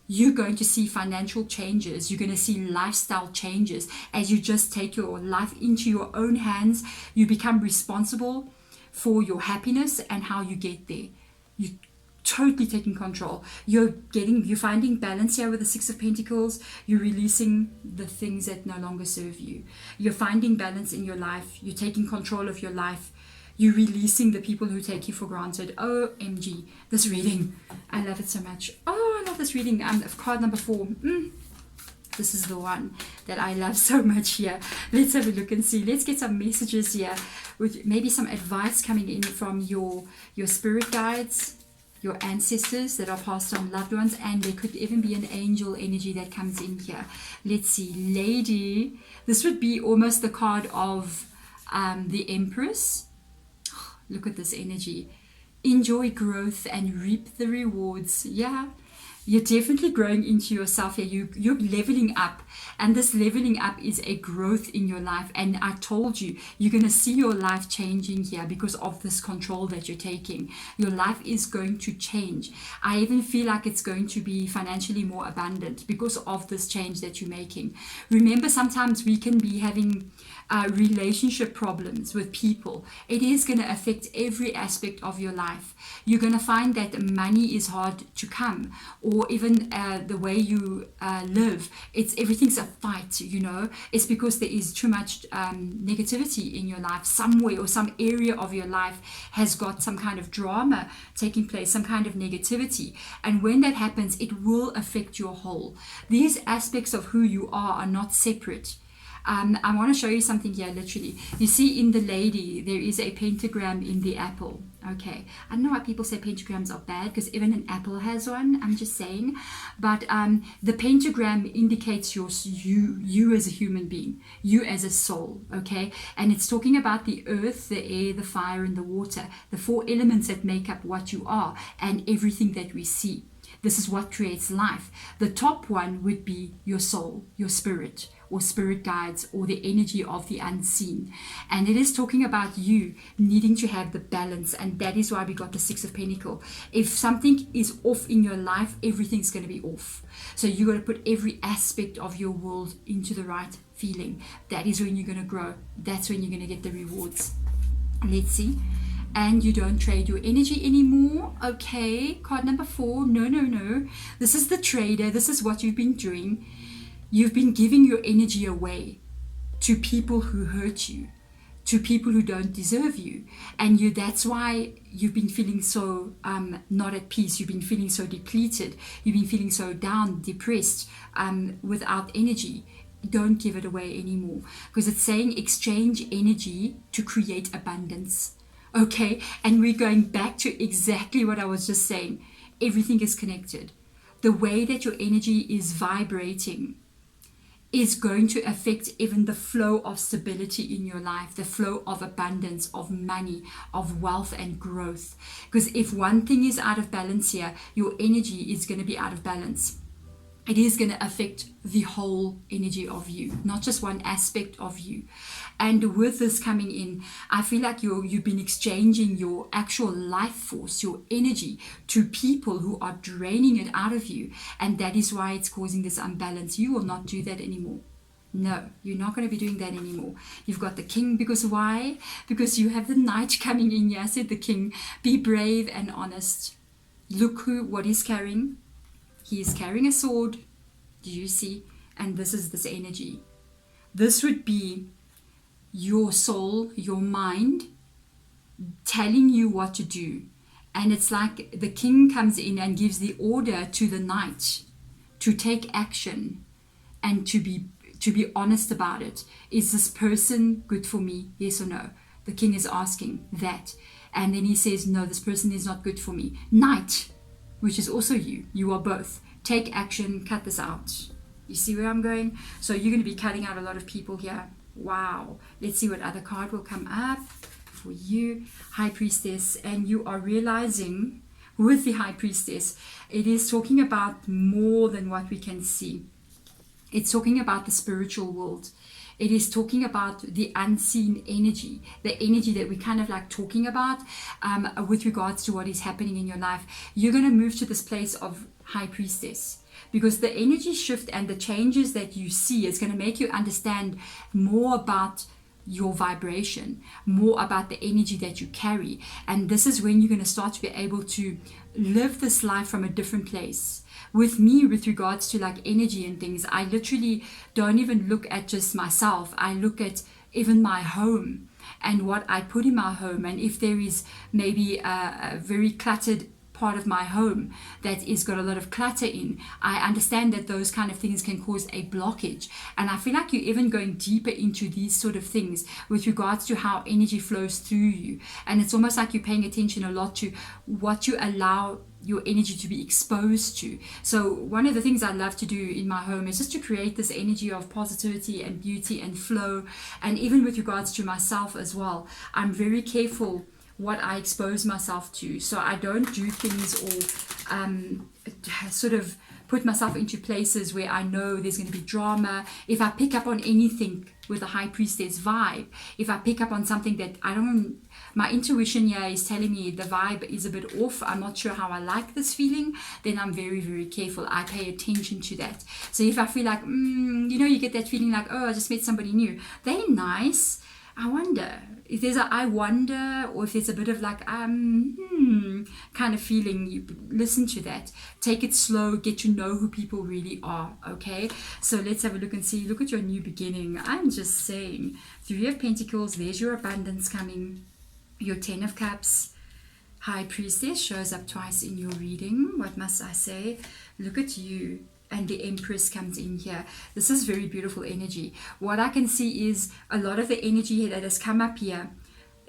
You're going to see financial changes. You're going to see lifestyle changes as you just take your life into your own hands. You become responsible for your happiness and how you get there. You're totally taking control. You're finding balance here with the Six of Pentacles. You're releasing the things that no longer serve you. You're finding balance in your life. You're taking control of your life. You're releasing the people who take you for granted. OMG, this reading. I love it so much. Oh, I love this reading. Of card number 4. This is the one that I love so much here. Let's have a look and see. Let's get some messages here with maybe some advice coming in from your spirit guides, your ancestors that are passed on, loved ones, and there could even be an angel energy that comes in here. Let's see. Lady. This would be almost the card of the Empress. Look at this energy. Enjoy growth and reap the rewards. Yeah, you're definitely growing into yourself here. You're leveling up, and this leveling up is a growth in your life. And I told you, you're going to see your life changing here because of this control that you're taking. Your life is going to change. I even feel like it's going to be financially more abundant because of this change that you're making. Remember, sometimes we can be having relationship problems with people. It is going to affect every aspect of your life. You're going to find that money is hard to come, or even the way you live. Everything's a fight, It's because there is too much negativity in your life somewhere, or some area of your life has got some kind of drama taking place, some kind of negativity. And when that happens, it will affect your whole. These aspects of who you are not separate. I want to show you something here, literally. You see in the lady, there is a pentagram in the apple. Okay. I don't know why people say pentagrams are bad, because even an apple has one. I'm just saying. But the pentagram indicates you as a human being, you as a soul. Okay. And it's talking about the earth, the air, the fire, and the water, the 4 elements that make up what you are and everything that we see. This is what creates life. The top one would be your soul, your spirit, or spirit guides, or the energy of the unseen. And it is talking about you needing to have the balance, and that is why we got the 6 of Pentacles. If something is off in your life, everything's going to be off. So you got to put every aspect of your world into the right feeling. That is when you're going to grow. That's when you're going to get the rewards. Let's see. And you don't trade your energy anymore. Okay, card number 4. No. This is the trader. This is what you've been doing. You've been giving your energy away to people who hurt you, to people who don't deserve you. And that's why you've been feeling so not at peace. You've been feeling so depleted. You've been feeling so down, depressed, without energy. don't give it away anymore, because it's saying exchange energy to create abundance. Okay, and we're going back to exactly what I was just saying. Everything is connected. The way that your energy is vibrating is going to affect even the flow of stability in your life, the flow of abundance, of money, of wealth and growth. Because if one thing is out of balance here, your energy is going to be out of balance. It is going to affect the whole energy of you, not just one aspect of you. And with this coming in, I feel like you've been exchanging your actual life force, your energy, to people who are draining it out of you. And that is why it's causing this unbalance. You will not do that anymore. No, you're not going to be doing that anymore. You've got the king, because why? Because you have the knight coming in here, said the king. Be brave and honest. Look what he's carrying. He is carrying a sword. Do you see? And this is this energy. This would be your soul, your mind, telling you what to do. And it's like the king comes in and gives the order to the knight to take action and to be honest about it. Is this person good for me? Yes or no? The king is asking that. And then he says, no, this person is not good for me. Knight, which is also you. You are both. Take action, cut this out. You see where I'm going? So you're going to be cutting out a lot of people here. Wow. Let's see what other card will come up for you. High Priestess. And you are realizing with the High Priestess, it is talking about more than what we can see. It's talking about the spiritual world. It is talking about the unseen energy, the energy that we're kind of like talking about with regards to what is happening in your life. You're going to move to this place of High Priestess, because the energy shift and the changes that you see is going to make you understand more about your vibration, more about the energy that you carry. And this is when you're going to start to be able to live this life from a different place. With me, with regards to like energy and things, I literally don't even look at just myself. I look at even my home and what I put in my home. And if there is maybe a very cluttered part of my home that is got a lot of clutter in, I understand that those kind of things can cause a blockage. And I feel like you're even going deeper into these sort of things with regards to how energy flows through you. And it's almost like you're paying attention a lot to what you allow your energy to be exposed to. So one of the things I love to do in my home is just to create this energy of positivity and beauty and flow. And even with regards to myself as well, I'm very careful what I expose myself to. So I don't do things or sort of put myself into places where I know there's going to be drama. If I pick up on anything with a High Priestess vibe, if I pick up on something that I don't, my intuition here is telling me the vibe is a bit off, I'm not sure how I like this feeling, then I'm very, very careful. I pay attention to that. So if I feel like, you get that feeling like, oh, I just met somebody new. They're nice. I wonder if there's a I wonder, or if there's a bit of like kind of feeling. You listen to that, take it slow, get to know who people really are. Okay, so let's have a look and see. Look at your new beginning. I'm just saying, 3 of Pentacles, there's your abundance coming. Your 10 of Cups, High Priestess shows up twice in your reading. What must I say? Look at you. And the Empress comes in here. This is very beautiful energy. What I can see is a lot of the energy that has come up here.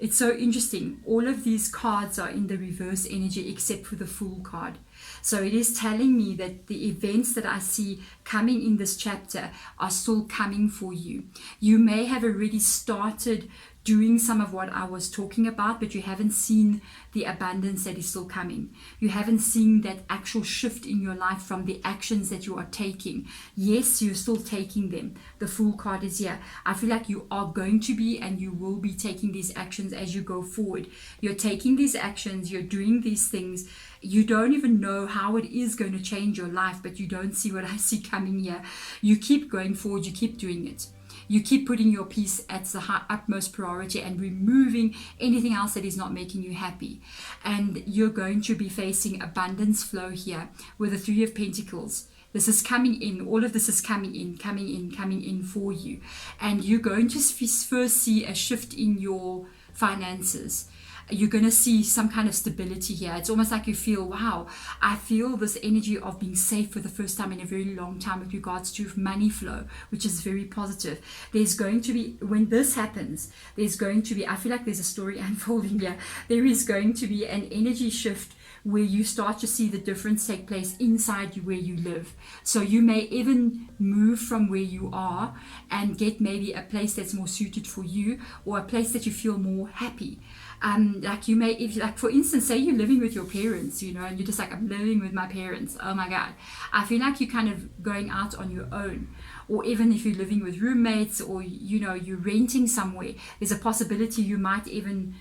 It's so interesting. All of these cards are in the reverse energy except for the Fool card. So it is telling me that the events that I see coming in this chapter are still coming for you. You may have already started doing some of what I was talking about, but you haven't seen the abundance that is still coming. You haven't seen that actual shift in your life from the actions that you are taking. Yes, you're still taking them. The Fool card is here. I feel like you are going to be and you will be taking these actions as you go forward. You're taking these actions, you're doing these things. You don't even know how it is going to change your life, but you don't see what I see coming here. You keep going forward, you keep doing it. You keep putting your peace at the utmost priority and removing anything else that is not making you happy. And you're going to be facing abundance flow here with the 3 of Pentacles. This is coming in. All of this is coming in for you. And you're going to first see a shift in your finances. You're going to see some kind of stability here. It's almost like you feel, wow, I feel this energy of being safe for the first time in a very long time with regards to money flow, which is very positive. There's going to be, when this happens, there's going to be, I feel like there's a story unfolding here. There is going to be an energy shift where you start to see the difference take place inside you where you live. So you may even move from where you are and get maybe a place that's more suited for you, or a place that you feel more happy. Like you may, if like for instance, say you're living with your parents, you know, and you're just like, I'm living with my parents. Oh my God. I feel like you're kind of going out on your own. Or even if you're living with roommates, or, you know, you're renting somewhere, there's a possibility you might even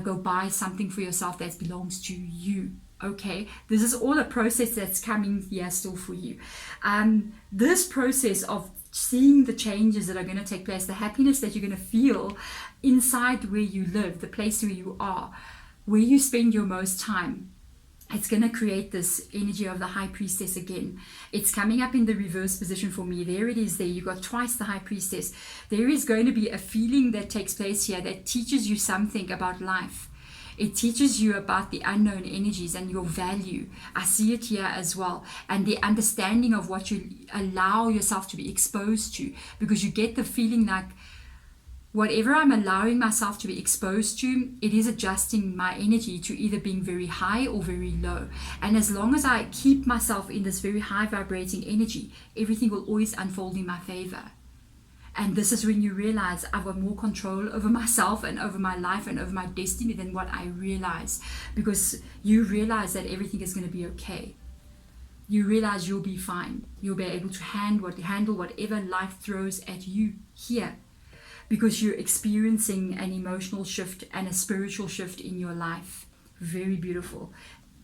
go buy something for yourself that belongs to you. Okay, this is all a process that's coming here still for you. This process of seeing the changes that are going to take place, the happiness that you're going to feel inside where you live, the place where you are, where you spend your most time, it's going to create this energy of the high priestess again. It's coming up in the reverse position for me. There it is there. You got twice the high priestess. There is going to be a feeling that takes place here that teaches you something about life. It teaches you about the unknown energies and your value. I see it here as well. And the understanding of what you allow yourself to be exposed to. Because you get the feeling like whatever I'm allowing myself to be exposed to, it is adjusting my energy to either being very high or very low. And as long as I keep myself in this very high vibrating energy, everything will always unfold in my favor. And this is when you realize I've got more control over myself and over my life and over my destiny than what I realize. Because you realize that everything is going to be okay. You realize you'll be fine. You'll be able to handle whatever life throws at you here. Because you're experiencing an emotional shift and a spiritual shift in your life. Very beautiful.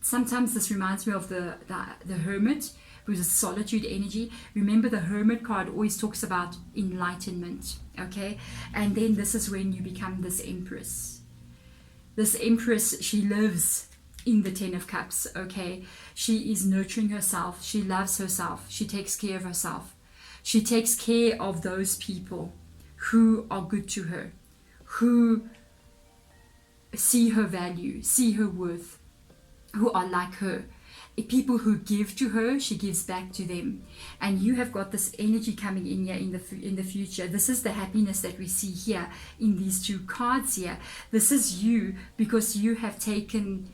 Sometimes this reminds me of the hermit, who's a solitude energy. Remember, the hermit card always talks about enlightenment, okay? And then this is when you become this empress. This empress, she lives in the 10 of Cups, okay? She is nurturing herself. She loves herself. She takes care of herself. She takes care of those people who are good to her, who see her value, see her worth, who are like her. People who give to her, she gives back to them. And you have got this energy coming in here in the future. This is the happiness that we see here in these two cards here. This is you, because you have taken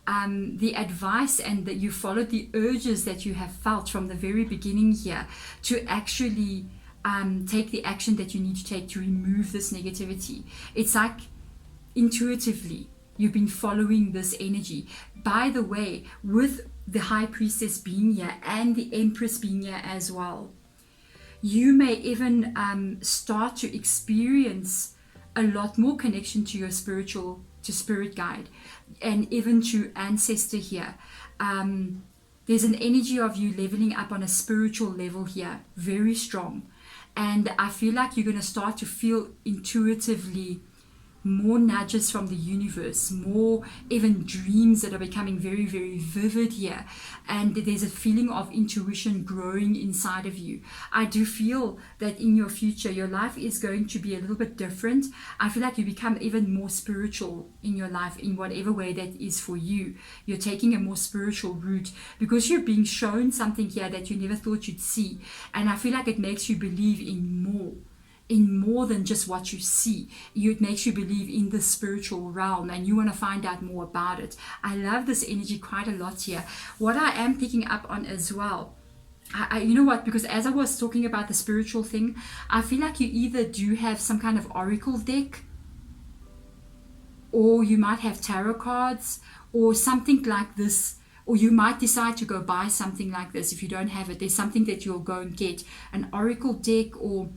the advice and that you followed the urges that you have felt from the very beginning here to actually take the action that you need to take to remove this negativity. It's like intuitively you've been following this energy. By the way, with the high priestess being here and the empress being here as well, you may even start to experience a lot more connection to your spirit guide, and even to ancestor here. There's an energy of you leveling up on a spiritual level here, very strong. And I feel like you're going to start to feel intuitively more nudges from the universe, more even dreams that are becoming very, very vivid here. And there's a feeling of intuition growing inside of you. I do feel that in your future, your life is going to be a little bit different. I feel like you become even more spiritual in your life, in whatever way that is for you. You're taking a more spiritual route because you're being shown something here that you never thought you'd see. And I feel like it makes you believe in more than just what you see. It makes you believe in the spiritual realm, and you want to find out more about it. I love this energy quite a lot here. What I am picking up on as well, you know what, because as I was talking about the spiritual thing, I feel like you either do have some kind of oracle deck, or you might have tarot cards or something like this. Or you might decide to go buy something like this. If you don't have it, there's something that you'll go and get, an oracle deck or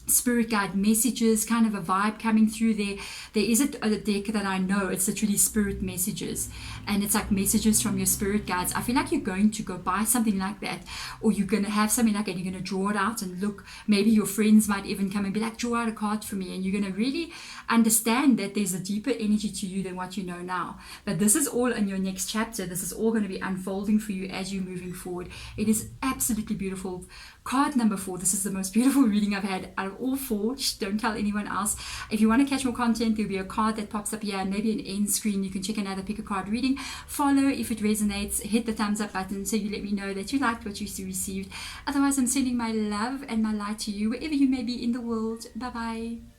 spirit guide messages, kind of a vibe coming through there. There is a deck that I know, it's literally spirit messages, and it's like messages from your spirit guides. I feel like you're going to go buy something like that, or you're going to have something like that, and you're going to draw it out and look. Maybe your friends might even come and be like, draw out a card for me, and you're going to really understand that there's a deeper energy to you than what you know now. But this is all in your next chapter. This is all going to be unfolding for you as you're moving forward. It is absolutely beautiful. Card number 4, this is the most beautiful reading I've had out of have all 4. Shh, don't tell anyone else. If you want to catch more content, there'll be a card that pops up here and maybe an end screen. You can check another pick a card reading. Follow if it resonates. Hit the thumbs up button so you let me know that you liked what you received. Otherwise, I'm sending my love and my light to you wherever you may be in the world. Bye bye.